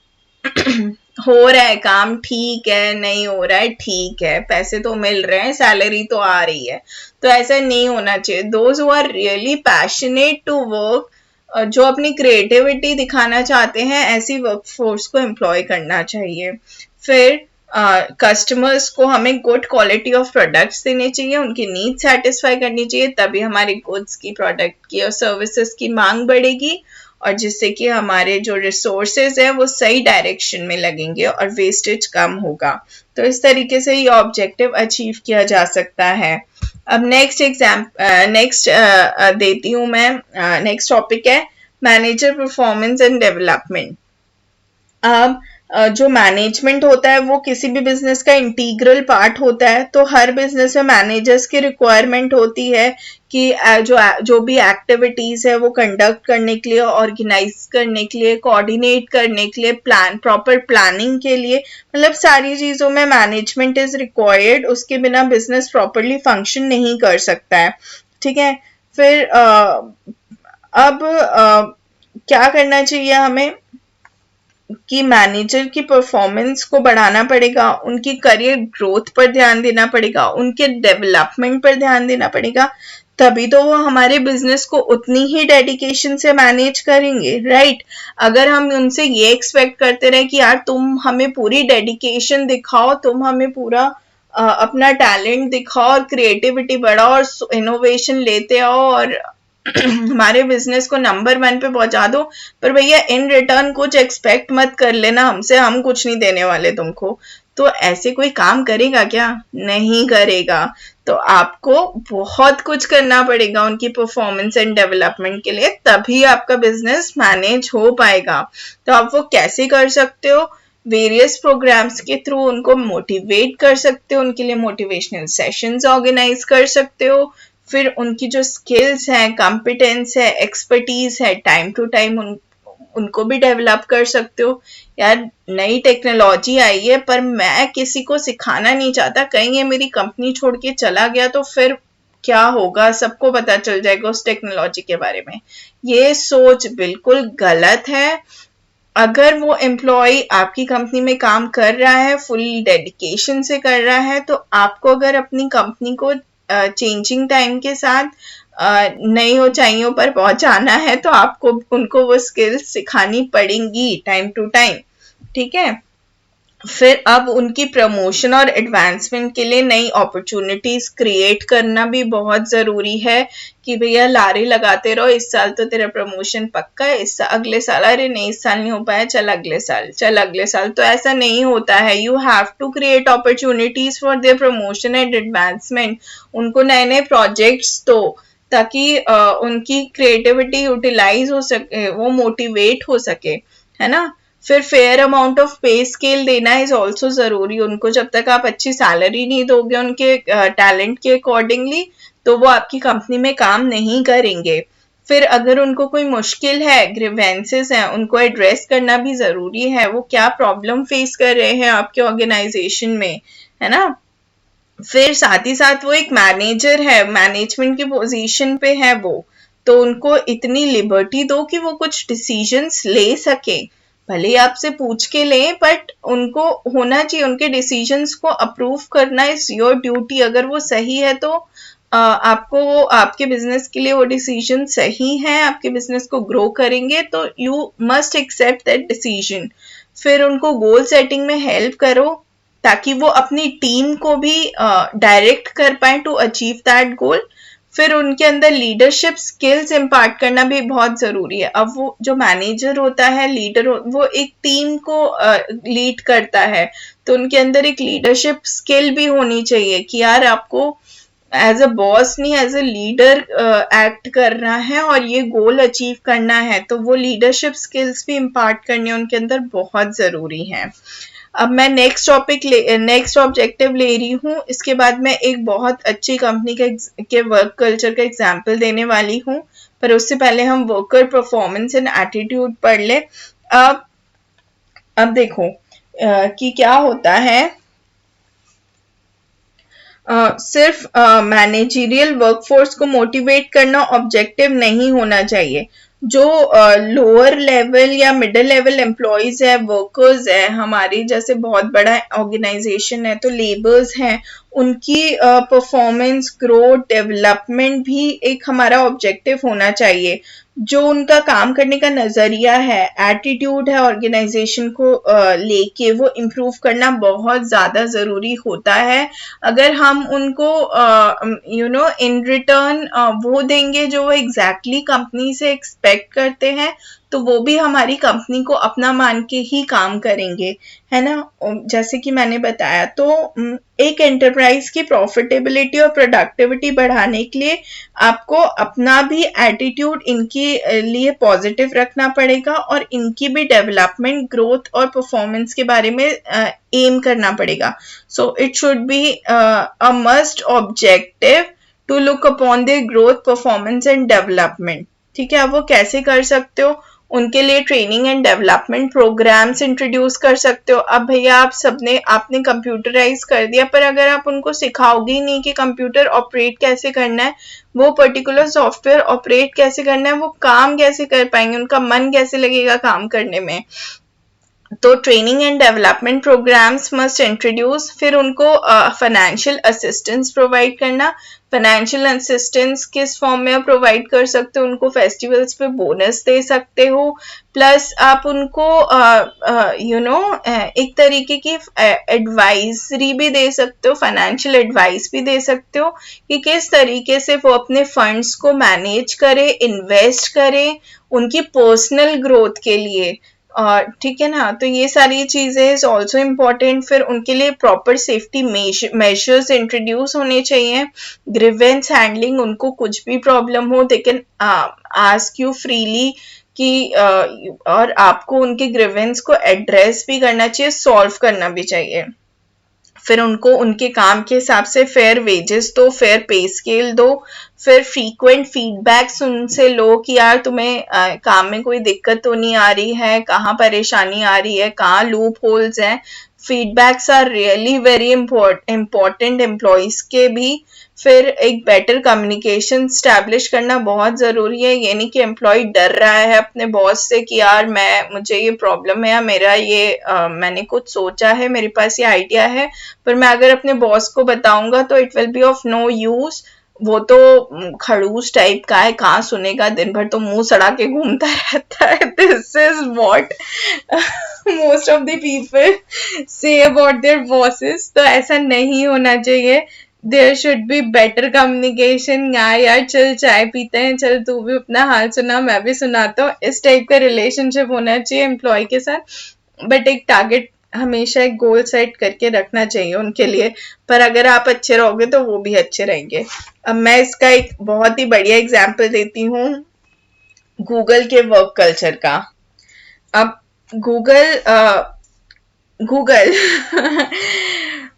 हो रहा है काम ठीक है, नहीं हो रहा है ठीक है, पैसे तो मिल रहे हैं, सैलरी तो आ रही है। तो ऐसा नहीं होना चाहिए। Those who are really passionate to work, जो अपनी क्रिएटिविटी दिखाना चाहते हैं, ऐसी वर्कफोर्स को एम्प्लॉय करना चाहिए। फिर कस्टमर्स को हमें गुड क्वालिटी ऑफ प्रोडक्ट्स देने चाहिए, उनकी नीड सेटिस्फाई करनी चाहिए, तभी हमारे गुड्स की, प्रोडक्ट की और सर्विसेज की मांग बढ़ेगी, और जिससे कि हमारे जो रिसोर्सेज है वो सही डायरेक्शन में लगेंगे और वेस्टेज कम होगा। तो इस तरीके से ये ऑब्जेक्टिव अचीव किया जा सकता है। अब नेक्स्ट देती हूँ मैं, नेक्स्ट टॉपिक है मैनेजर परफॉर्मेंस एंड डेवलपमेंट। अब जो मैनेजमेंट होता है वो किसी भी बिजनेस का इंटीग्रल पार्ट होता है, तो हर बिजनेस में मैनेजर्स की रिक्वायरमेंट होती है कि जो भी एक्टिविटीज है वो कंडक्ट करने के लिए, ऑर्गेनाइज करने के लिए, कोऑर्डिनेट करने के लिए, प्रॉपर प्लानिंग के लिए, मतलब सारी चीजों में मैनेजमेंट इज रिक्वायर्ड, उसके बिना बिजनेस प्रॉपरली फंक्शन नहीं कर सकता है। ठीक है, फिर अब क्या करना चाहिए हमें कि मैनेजर की परफॉर्मेंस को बढ़ाना पड़ेगा, उनकी करियर ग्रोथ पर ध्यान देना पड़ेगा, उनके डेवलपमेंट पर ध्यान देना पड़ेगा, तभी तो वो हमारे बिजनेस को उतनी ही डेडिकेशन से मैनेज करेंगे, राइट। अगर हम उनसे ये एक्सपेक्ट करते रहे कि यार तुम हमें पूरी डेडिकेशन दिखाओ, तुम हमें पूरा अपना टैलेंट दिखाओ और क्रिएटिविटी बढ़ाओ और इनोवेशन लेते आओ और हमारे बिजनेस को नंबर 1 पे पहुंचा दो, पर भैया इन रिटर्न कुछ एक्सपेक्ट मत कर लेना हमसे, हम कुछ नहीं देने वाले तुमको, तो ऐसे कोई काम करेगा क्या? नहीं करेगा। तो आपको बहुत कुछ करना पड़ेगा उनकी परफॉर्मेंस एंड डेवलपमेंट के लिए, तभी आपका बिजनेस मैनेज हो पाएगा। तो आप वो कैसे कर सकते हो? वेरियस प्रोग्राम्स के थ्रू उनको मोटिवेट कर सकते हो, उनके लिए मोटिवेशनल सेशंस ऑर्गेनाइज कर सकते हो, फिर उनकी जो स्किल्स हैं, कॉम्पिटेंस है, एक्सपर्टीज है, टाइम टू टाइम उनको भी डेवलप कर सकते हो। यार नई टेक्नोलॉजी आई है पर मैं किसी को सिखाना नहीं चाहता, कहीं ये मेरी कंपनी छोड़ के चला गया तो फिर क्या होगा, सबको पता चल जाएगा उस टेक्नोलॉजी के बारे में। ये सोच बिल्कुल गलत है। अगर वो एम्प्लॉय आपकी कंपनी में काम कर रहा है, फुल डेडिकेशन से कर रहा है, तो आपको अगर अपनी कंपनी को चेंजिंग टाइम के साथ नई ऊंचाइयों पर पहुंचाना है तो आपको उनको वो स्किल्स सिखानी पड़ेंगी टाइम टू टाइम, ठीक है। फिर अब उनकी प्रमोशन और एडवांसमेंट के लिए नई अपॉर्चुनिटीज क्रिएट करना भी बहुत जरूरी है कि भैया लारे लगाते रहो, इस साल तो तेरा प्रमोशन पक्का है, इस साल, अगले साल अरे नहीं इस साल नहीं हो पाया, चल अगले साल, चल अगले साल। तो ऐसा नहीं होता है। You have to create opportunities for their promotion and advancement. उनको नए नए प्रोजेक्ट्स दो ताकि उनकी क्रिएटिविटी यूटिलाइज हो सके, वो मोटिवेट हो सके, है ना। फिर फेयर अमाउंट ऑफ पे स्केल देना इज ऑल्सो जरूरी। उनको जब तक आप अच्छी सैलरी नहीं दोगे उनके टैलेंट के अकॉर्डिंगली, तो वो आपकी कंपनी में काम नहीं करेंगे। फिर अगर उनको कोई मुश्किल है, ग्रीवेंसेस हैं, उनको एड्रेस करना भी जरूरी है। वो क्या प्रॉब्लम फेस कर रहे हैं आपके ऑर्गेनाइजेशन में, है ना। फिर साथ ही साथ वो एक मैनेजर है, मैनेजमेंट की पोजीशन पे है वो, तो उनको इतनी लिबर्टी दो कि वो कुछ डिसीजंस ले सके। भले ही आपसे पूछ के लें, बट उनको होना चाहिए, उनके डिसीजंस को अप्रूव करना इज योर ड्यूटी। अगर वो सही है तो आपको वो आपके बिजनेस के लिए वो डिसीजन सही है, आपके बिजनेस को ग्रो करेंगे, तो you must accept that decision. फिर उनको गोल सेटिंग में हेल्प करो ताकि वो अपनी टीम को भी डायरेक्ट कर पाए टू अचीव दैट गोल। फिर उनके अंदर लीडरशिप स्किल्स इम्पार्ट करना भी बहुत जरूरी है। अब वो जो मैनेजर होता है, लीडर, वो एक टीम को लीड करता है, तो उनके अंदर एक लीडरशिप स्किल भी होनी चाहिए कि यार आपको एज अ बॉस नहीं, एज अ लीडर एक्ट करना है और ये गोल अचीव करना है। तो वो लीडरशिप स्किल्स भी इम्पार्ट करने उनके अंदर बहुत जरूरी है। अब मैं नेक्स्ट ऑब्जेक्टिव ले रही हूँ। इसके बाद मैं एक बहुत अच्छी कंपनी के वर्क कल्चर का एग्जाम्पल देने वाली हूँ, पर उससे पहले हम वर्कर परफॉर्मेंस एंड एटीट्यूड पढ़ ले। अब देखो कि क्या होता है। सिर्फ मैनेजरियल वर्कफोर्स को मोटिवेट करना ऑब्जेक्टिव नहीं होना चाहिए। जो लोअर लेवल या मिडिल लेवल एम्प्लॉयज है, वर्कर्स है, हमारी जैसे बहुत बड़ा ऑर्गेनाइजेशन है तो लेबर्स हैं, उनकी परफॉर्मेंस, ग्रोथ, डेवलपमेंट भी एक हमारा ऑब्जेक्टिव होना चाहिए। जो उनका काम करने का नजरिया है, एटीट्यूड है ऑर्गेनाइजेशन को लेके, वो इम्प्रूव करना बहुत ज्यादा जरूरी होता है। अगर हम उनको इन रिटर्न वो देंगे जो वो एग्जैक्टली कंपनी से एक्सपेक्ट करते हैं, तो वो भी हमारी कंपनी को अपना मान के ही काम करेंगे, है ना। जैसे कि मैंने बताया, तो एक एंटरप्राइज की प्रॉफिटेबिलिटी और प्रोडक्टिविटी बढ़ाने के लिए आपको अपना भी एटीट्यूड इनके लिए पॉजिटिव रखना पड़ेगा और इनकी भी डेवलपमेंट, ग्रोथ और परफॉर्मेंस के बारे में एम करना पड़ेगा। So it should be a must objective to look upon their growth, performance and development. ठीक है। अब वो कैसे कर सकते हो, उनके लिए training and development programmes introduce कर सकते हो। अब भैया आपने कंप्यूटराइज कर दिया, पर अगर आप उनको सिखाओगे ही नहीं कि कंप्यूटर ऑपरेट कैसे करना है, वो पर्टिकुलर सॉफ्टवेयर ऑपरेट कैसे करना है, वो काम कैसे कर पाएंगे, उनका मन कैसे लगेगा काम करने में। तो training and development programmes must introduce. फिर उनको फाइनेंशियल असिस्टेंस प्रोवाइड करना। फाइनेंशियल असिस्टेंस किस फॉर्म में प्रोवाइड कर सकते हो, उनको फेस्टिवल्स पे बोनस दे सकते हो, प्लस आप उनको एक तरीके की एडवाइजरी भी दे सकते हो, फाइनेंशियल एडवाइस भी दे सकते हो कि किस तरीके से वो अपने फंड्स को मैनेज करे, इन्वेस्ट करे उनकी पर्सनल ग्रोथ के लिए। ठीक है ना। तो ये सारी चीजें इज ऑल्सो इम्पोर्टेंट। फिर उनके लिए प्रॉपर सेफ्टी मेजर्स इंट्रोड्यूस होने चाहिए। ग्रीवेंस हैंडलिंग, उनको कुछ भी प्रॉब्लम हो, they can ask you freely कि और आपको उनके ग्रीवेंस को एड्रेस भी करना चाहिए, सॉल्व करना भी चाहिए। फिर उनको उनके काम के हिसाब से फेयर वेजेस दो, फेयर पे स्केल दो, फिर फ्रीक्वेंट फीडबैक्स उनसे लो कि यार तुम्हें काम में कोई दिक्कत तो नहीं आ रही है, कहाँ परेशानी आ रही है, कहाँ लूप होल्स हैं। Feedbacks are really very important employees के भी। फिर एक बेटर कम्युनिकेशन स्टैब्लिश करना बहुत जरूरी है। ये नहीं कि एम्प्लॉय डर रहा है अपने बॉस से कि यार मुझे ये प्रॉब्लम है या मेरा ये मैंने कुछ सोचा है, मेरे पास ये आइडिया है, पर मैं अगर अपने बॉस को बताऊंगा तो it will be of no use. वो तो खड़ूस टाइप का है, कहाँ सुनेगा, दिन भर तो मुंह सड़ा के घूमता रहता है। This is what most of the people say about their bosses. तो ऐसा नहीं होना चाहिए। There should be better communication. यार चल चाय पीते हैं, चल तू भी अपना हाल सुना, मैं भी सुनाता हूँ, इस टाइप का रिलेशनशिप होना चाहिए एम्प्लॉय के साथ। बट एक टारगेट हमेशा एक गोल सेट करके रखना चाहिए उनके लिए। पर अगर आप अच्छे रहोगे तो वो भी अच्छे रहेंगे। अब मैं इसका एक बहुत ही बढ़िया एग्जाम्पल देती हूँ गूगल के वर्क कल्चर का। अब गूगल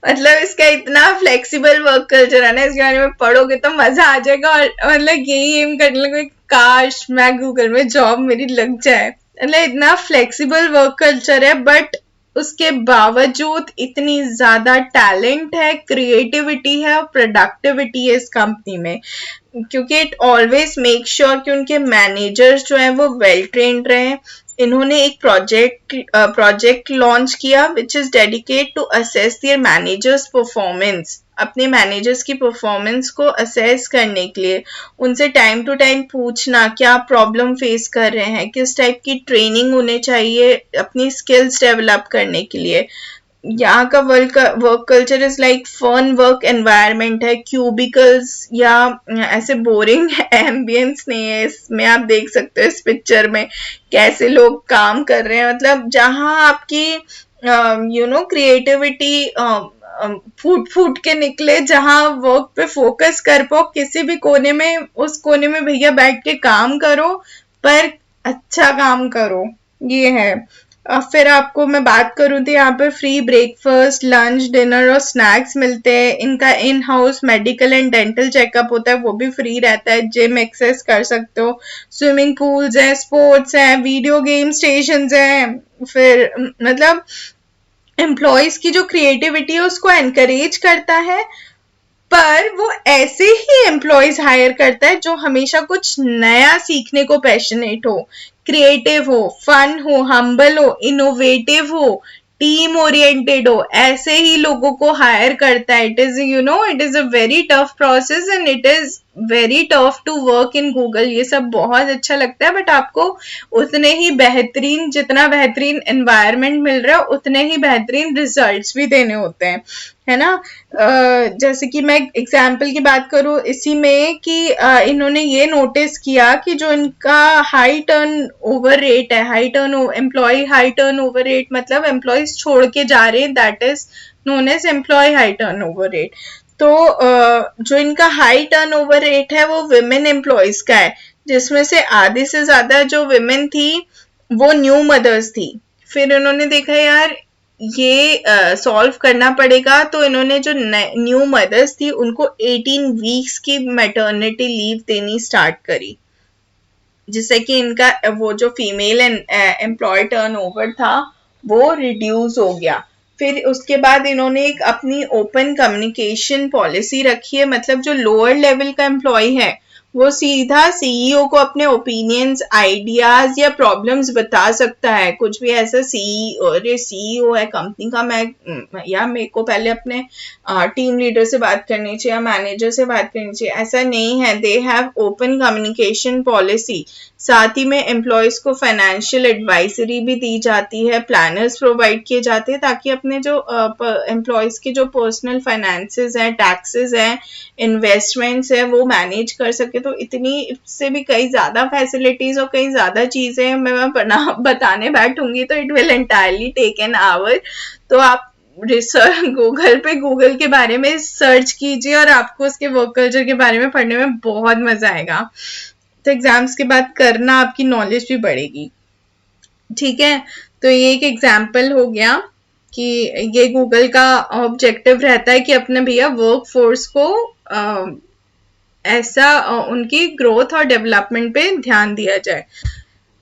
मतलब इसका इतना फ्लेक्सिबल वर्क कल्चर है ना, इसके बारे में पढ़ोगे तो मजा आ जाएगा। और मतलब यही एम करने लगे, काश मैं गूगल में जॉब मेरी लग जाए। मतलब इतना फ्लेक्सिबल वर्क कल्चर है, बट उसके बावजूद इतनी ज्यादा टैलेंट है, क्रिएटिविटी है और प्रोडक्टिविटी है इस कंपनी में। क्योंकि इट ऑलवेज मेक श्योर कि उनके मैनेजर्स जो हैं वो वेल ट्रेन्ड रहे। इन्होंने एक प्रोजेक्ट लॉन्च किया which is dedicate to assess their managers performance. अपने मैनेजर्स की परफॉर्मेंस को असेस करने के लिए उनसे टाइम टू टाइम पूछना क्या प्रॉब्लम फेस कर रहे हैं, किस टाइप की ट्रेनिंग उन्हें चाहिए अपनी स्किल्स डेवलप करने के लिए। यहाँ का work culture is like fun work environment है, क्यूबिकल्स या ऐसे बोरिंग एम्बियंस नहीं है। इसमें आप देख सकते हो इस पिक्चर में कैसे लोग काम कर रहे हैं। मतलब जहाँ आपकी क्रिएटिविटी फूट फूट के निकले, जहाँ वर्क पे फोकस कर पाओ, किसी भी कोने में, उस कोने में भैया बैठ के काम करो, पर अच्छा काम करो, ये है। फिर आपको मैं बात करूँ तो यहाँ पर फ्री ब्रेकफास्ट, लंच, डिनर और स्नैक्स मिलते हैं। इनका in house medical and dental checkup होता है, वो भी फ्री रहता है। जिम एक्सेस कर सकते हो, स्विमिंग पूल्स हैं, स्पोर्ट्स हैं, वीडियो गेम स्टेशंस हैं। फिर मतलब एम्प्लॉयज की जो क्रिएटिविटी है उसको एनकरेज करता है। पर वो ऐसे ही एम्प्लॉयज हायर करता है जो हमेशा कुछ नया सीखने को पैशनेट हो, क्रिएटिव हो, फन हो, हम्बल हो, इनोवेटिव हो, टीम ओरिएंटेड हो। ऐसे ही लोगों को हायर करता है। It is a very tough process and it is very tough to work in Google. ये सब बहुत अच्छा लगता है, बट आपको उतने ही बेहतरीन, जितना बेहतरीन एनवायरनमेंट मिल रहा है उतने ही बेहतरीन रिजल्ट्स भी देने होते हैं, है ना। जैसे कि मैं एग्जाम्पल की बात करूँ इसी में कि इन्होंने ये नोटिस किया कि जो इनका हाई टर्न ओवर रेट है, employee high turnover rate मतलब एम्प्लॉयज छोड़ के जा रहे हैं, that is known as employee high turnover rate. तो जो इनका हाई टर्न ओवर रेट है वो विमेन एम्प्लॉयज का है, जिसमें से आधे से ज्यादा जो विमेन थी वो न्यू मदर्स थी। फिर उन्होंने देखा यार ये सॉल्व करना पड़ेगा, तो इन्होंने जो न्यू मदर्स थी उनको 18 वीक्स की मैटरनिटी लीव देनी स्टार्ट करी, जिससे कि इनका वो जो फीमेल एम्प्लॉय टर्नओवर था वो रिड्यूस हो गया। फिर उसके बाद इन्होंने एक अपनी ओपन कम्युनिकेशन पॉलिसी रखी है। मतलब जो लोअर लेवल का एम्प्लॉय है वो सीधा सीईओ को अपने ओपिनियंस, आइडियाज या प्रॉब्लम्स बता सकता है। कुछ भी ऐसा सीईओ है कंपनी का, या मेरे को पहले अपने टीम लीडर से बात करनी चाहिए या मैनेजर से बात करनी चाहिए, ऐसा नहीं है। They have open communication policy. साथ ही में एम्प्लॉयज को फाइनेंशियल एडवाइजरी भी दी जाती है, प्लानर्स प्रोवाइड किए जाते हैं, ताकि अपने जो एम्प्लॉयज के जो पर्सनल फाइनेंसेस हैं, टैक्सेस हैं, इन्वेस्टमेंट्स है, वो मैनेज कर सके। तो इतनी इससे भी कई ज्यादा फैसिलिटीज और कई ज्यादा चीजें मैं बताने बैठूंगी तो it will entirely take an hour. तो आप रिसर्च गूगल के बारे में सर्च कीजिए और आपको उसके वर्क कल्चर के बारे में पढ़ने में बहुत मजा आएगा। तो एग्जाम्स के बाद करना, आपकी नॉलेज भी बढ़ेगी। ठीक है, तो ये एक एग्जाम्पल हो गया कि ये गूगल का ऑब्जेक्टिव रहता है कि अपने भैया वर्क फोर्स को ऐसा उनकी ग्रोथ और डेवलपमेंट पे ध्यान दिया जाए।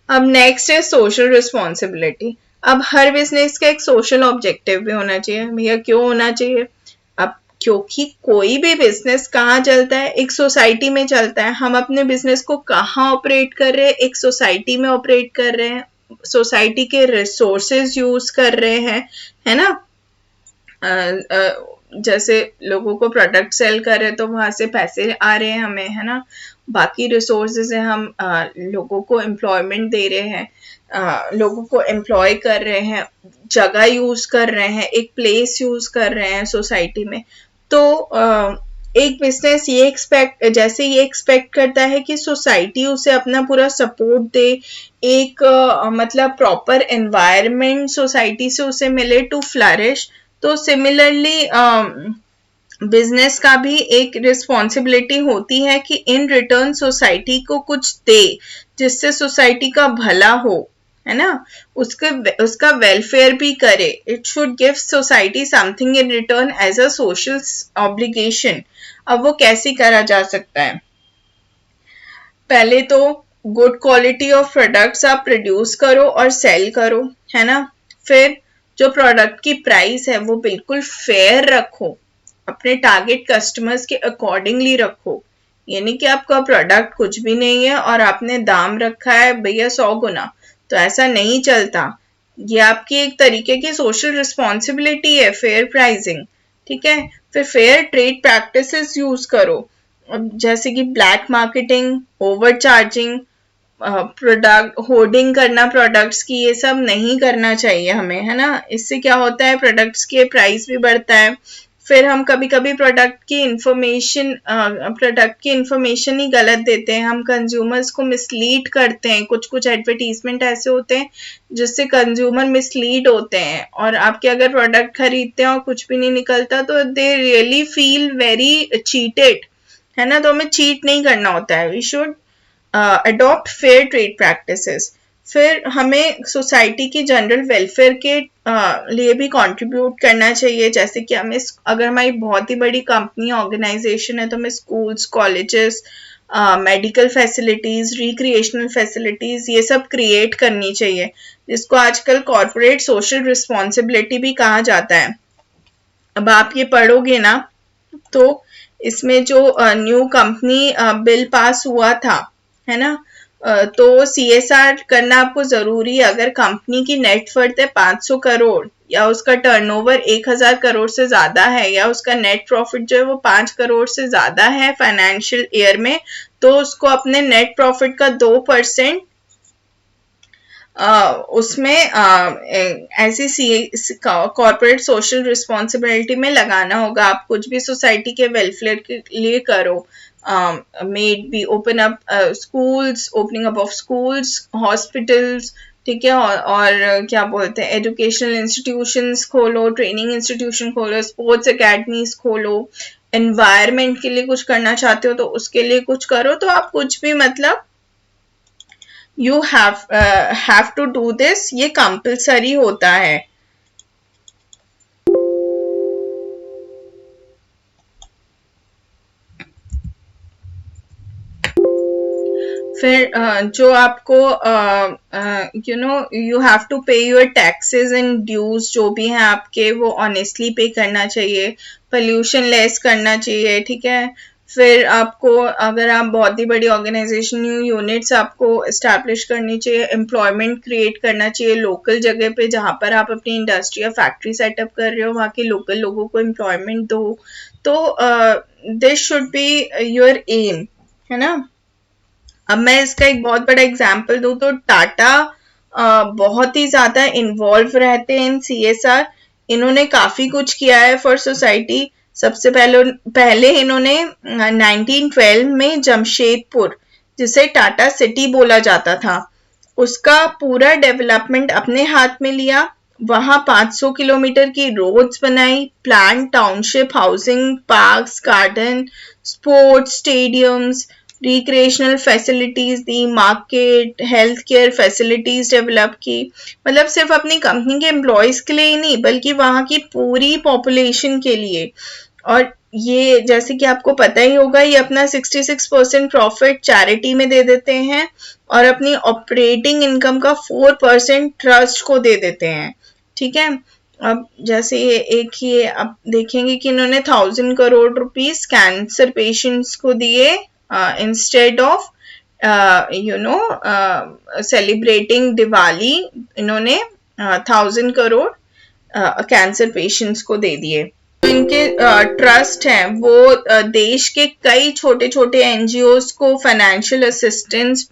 अब नेक्स्ट है सोशल रिस्पॉन्सिबिलिटी। अब हर बिजनेस का एक सोशल ऑब्जेक्टिव भी होना चाहिए। भैया क्यों होना चाहिए? अब क्योंकि कोई भी बिजनेस कहाँ चलता है? एक सोसाइटी में चलता है। हम अपने बिजनेस को कहाँ ऑपरेट कर रहे हैं? एक सोसाइटी में ऑपरेट कर रहे हैं, सोसाइटी के रिसोर्सेज यूज कर रहे हैं, है ना। जैसे लोगों को प्रोडक्ट सेल कर रहे हैं तो वहां से पैसे आ रहे हैं हमें, है ना। बाकी रिसोर्सेज है, हम लोगों को एम्प्लॉयमेंट दे रहे हैं, लोगों को एम्प्लॉय कर रहे हैं, जगह यूज कर रहे हैं, एक प्लेस यूज कर रहे हैं सोसाइटी में। तो एक बिजनेस ये एक्सपेक्ट करता है कि सोसाइटी उसे अपना पूरा सपोर्ट दे, एक मतलब प्रॉपर एनवायरनमेंट सोसाइटी से उसे मिले टू फ्लरिश। तो सिमिलरली बिजनेस का भी एक रिस्पॉन्सिबिलिटी होती है कि इन रिटर्न सोसाइटी को कुछ दे जिससे सोसाइटी का भला हो, है ना। उसका वेलफेयर भी करे। It should give society something in return as a social obligation. अब वो कैसे करा जा सकता है? पहले तो गुड क्वालिटी ऑफ प्रोडक्ट्स आप प्रोड्यूस करो और सेल करो, है ना। फिर जो प्रोडक्ट की प्राइस है वो बिल्कुल फेयर रखो, अपने टारगेट कस्टमर्स के अकॉर्डिंगली रखो। ये नहीं कि आपका प्रोडक्ट कुछ भी नहीं है और आपने दाम रखा है भैया 100 गुना, तो ऐसा नहीं चलता। ये आपकी एक तरीके की सोशल रिस्पॉन्सिबिलिटी है, फेयर प्राइसिंग, ठीक है। फिर फेयर ट्रेड प्रैक्टिसेस यूज करो, जैसे कि black marketing, over charging, product hoarding करना प्रोडक्ट्स की, ये सब नहीं करना चाहिए हमें, है ना। इससे क्या होता है, प्रोडक्ट्स के प्राइस भी बढ़ता है। फिर हम कभी कभी प्रोडक्ट की इंफॉर्मेशन ही गलत देते हैं, हम कंज्यूमर्स को मिसलीड करते हैं। कुछ कुछ एडवर्टीजमेंट ऐसे होते हैं जिससे कंज्यूमर मिसलीड होते हैं, और आपके अगर प्रोडक्ट खरीदते हैं और कुछ भी नहीं निकलता तो they really feel very cheated, है ना। तो हमें चीट नहीं करना होता है। We should adopt fair trade practices. फिर हमें सोसाइटी की जनरल वेलफेयर के लिए भी कंट्रीब्यूट करना चाहिए। जैसे कि हमें, अगर हमारी बहुत ही बड़ी कंपनी ऑर्गेनाइजेशन है तो हमें schools, colleges, medical facilities, recreational facilities, ये सब क्रिएट करनी चाहिए, जिसको आजकल कॉर्पोरेट सोशल रिस्पॉन्सिबिलिटी भी कहा जाता है। अब आप ये पढ़ोगे ना तो इसमें जो न्यू कंपनी बिल पास हुआ था, है ना, तो सीएसआर करना आपको जरूरी है। अगर कंपनी की नेट वर्थ है 500 करोड़ या उसका टर्नओवर 1000 करोड़ से ज्यादा है, या उसका नेट प्रॉफिट जो है वो 5 करोड़ से ज्यादा है फाइनेंशियल ईयर में, तो उसको अपने नेट प्रॉफिट का 2% उसमें ऐसी कॉर्पोरेट सोशल रिस्पॉन्सिबिलिटी में लगाना होगा। आप कुछ भी सोसाइटी के वेलफेयर के लिए करो, made be open up schools, opening up of schools, hospitals, ठीक है, और क्या बोलते हैं, एजुकेशनल इंस्टीट्यूशंस खोलो, ट्रेनिंग इंस्टीट्यूशन खोलो, स्पोर्ट्स एकेडमीज खोलो। एनवायरमेंट के लिए कुछ करना चाहते हो तो उसके लिए कुछ करो। तो आप कुछ भी मतलब you have to do this, ये कंपल्सरी होता है। फिर जो आपको you have to pay your taxes and dues, जो भी हैं आपके, वो ऑनेस्टली पे करना चाहिए, पोल्यूशन लेस करना चाहिए, ठीक है। फिर आपको, अगर आप बहुत ही बड़ी ऑर्गेनाइजेशन, न्यू यूनिट्स आपको इस्टेब्लिश करनी चाहिए, एम्प्लॉयमेंट क्रिएट करना चाहिए लोकल जगह पे जहाँ पर आप अपनी इंडस्ट्री या फैक्ट्री सेटअप कर रहे हो, वहाँ के लोकल लोगों को एम्प्लॉयमेंट दो। तो this should be your aim, है ना। अब मैं इसका एक बहुत बड़ा एग्जाम्पल दूं तो टाटा बहुत ही ज्यादा इन्वॉल्व रहते हैं इन सीएसआर। इन्होंने काफी कुछ किया है फॉर सोसाइटी। सबसे पहले इन्होंने 1912 में जमशेदपुर, जिसे टाटा सिटी बोला जाता था, उसका पूरा डेवलपमेंट अपने हाथ में लिया। वहां 500 किलोमीटर की रोड्स बनाई, plan township, housing, parks, garden, sports stadiums, recreational facilities दी, market, health care facilities develop की, मतलब सिर्फ अपनी कंपनी के एम्प्लॉयज के लिए ही नहीं बल्कि वहाँ की पूरी पॉपुलेशन के लिए। और ये जैसे कि आपको पता ही होगा, ये अपना 66% प्रॉफिट चैरिटी में दे देते हैं और अपनी ऑपरेटिंग इनकम का 4% ट्रस्ट को दे देते हैं। ठीक है, अब जैसे ये एक ही आप देखेंगे कि इन्होंने 1,000 करोड़ रुपीस कैंसर पेशेंट्स को दिए इंस्टेड ऑफ सेलिब्रेटिंग दिवाली, इन्होंने 1,000 करोड़ कैंसर पेशेंट्स को दे दिए। इनके ट्रस्ट हैं वो देश के कई छोटे छोटे एनजीओज को फाइनेंशियल असिस्टेंस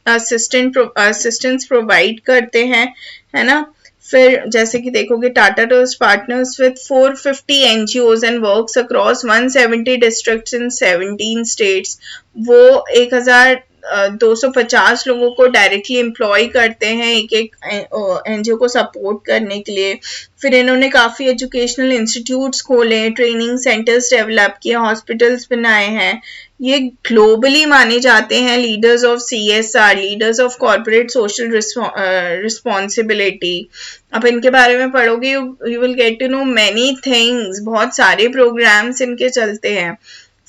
प्रोवाइड करते हैं, है ना। फिर जैसे कि देखोगे, Tata trust partners with 450 NGOs and works across 170 districts in 17 states. वो 1,250 लोगों को डायरेक्टली एम्प्लॉय करते हैं एक एनजीओ को सपोर्ट करने के लिए। फिर इन्होंने काफ़ी एजुकेशनल इंस्टीट्यूट्स खोले, ट्रेनिंग सेंटर्स डेवलप किए, हॉस्पिटल्स बनाए हैं। ये ग्लोबली माने जाते हैं leaders of CSR, leaders of corporate social responsibility. अब इनके बारे में पढ़ोगे, you will get to know many things, बहुत सारे प्रोग्राम्स इनके चलते हैं।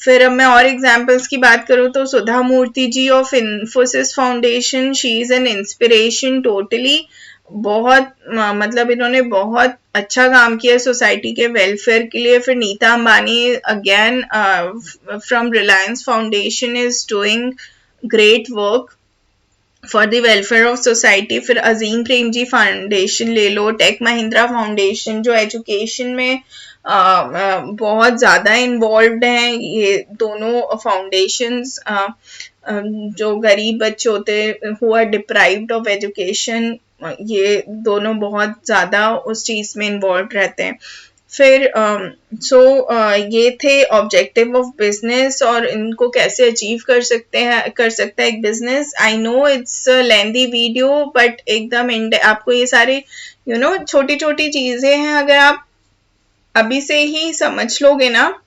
फिर अब मैं और एग्जाम्पल्स की बात करूँ तो Sudha Murthy ji of Infosys foundation, she is an inspiration totally. बहुत मतलब इन्होंने बहुत अच्छा काम किया सोसाइटी के वेलफेयर के लिए। फिर Nita Ambani again from Reliance foundation is doing great work for the welfare of society. फिर अजीम प्रेम जी फाउंडेशन ले लो, टेक महिंद्रा फाउंडेशन जो एजुकेशन में बहुत ज़्यादा इन्वॉल्व हैं। ये दोनों फाउंडेशंस जो गरीब बच्चे होते who are deprived of education, ये दोनों बहुत ज़्यादा उस चीज़ में इन्वॉल्व रहते हैं। फिर ये थे ऑब्जेक्टिव ऑफ बिजनेस और इनको कैसे अचीव कर सकता है एक business. I know it's lengthy video but एकदम आपको ये सारे छोटी छोटी चीज़ें हैं, अगर आप अभी से ही समझ लोगे ना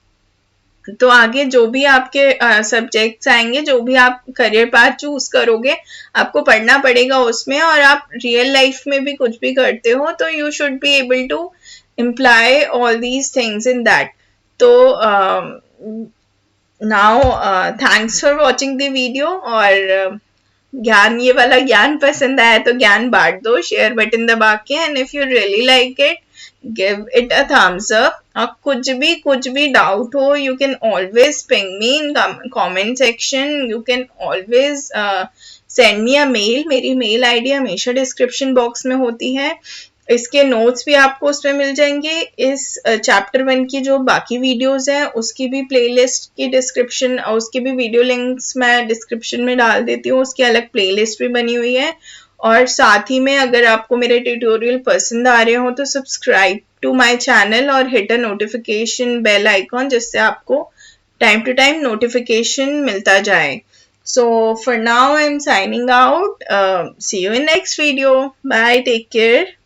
तो आगे जो भी आपके सब्जेक्ट्स आएंगे, जो भी आप करियर पाथ चूज करोगे, आपको पढ़ना पड़ेगा उसमें। और आप रियल लाइफ में भी कुछ भी करते हो तो you should be able to employ all these things in that. तो now thanks for watching the video. और ये वाला ज्ञान पसंद आया तो ज्ञान बांट दो, शेयर बटन दबा के। And if you really like it, give it a thumbs up। और कुछ भी डाउट हो, you can always ping me in comment section, you can always send me a mail। मेरी मेल आईडी हमेशा description box में होती है। इसके नोट्स भी आपको उसमें मिल जाएंगे। इस चैप्टर 1 की जो बाकी वीडियोस हैं उसकी भी प्लेलिस्ट की डिस्क्रिप्शन और उसकी भी वीडियो लिंक्स मैं डिस्क्रिप्शन में डाल देती हूँ, उसकी अलग प्लेलिस्ट भी बनी हुई है। और साथ ही में अगर आपको मेरे ट्यूटोरियल पसंद आ रहे हो तो सब्सक्राइब टू माय चैनल और hit a notification bell icon, जिससे आपको टाइम टू टाइम नोटिफिकेशन मिलता जाए। So for now I'm signing out. See you in next video. Bye. Take care.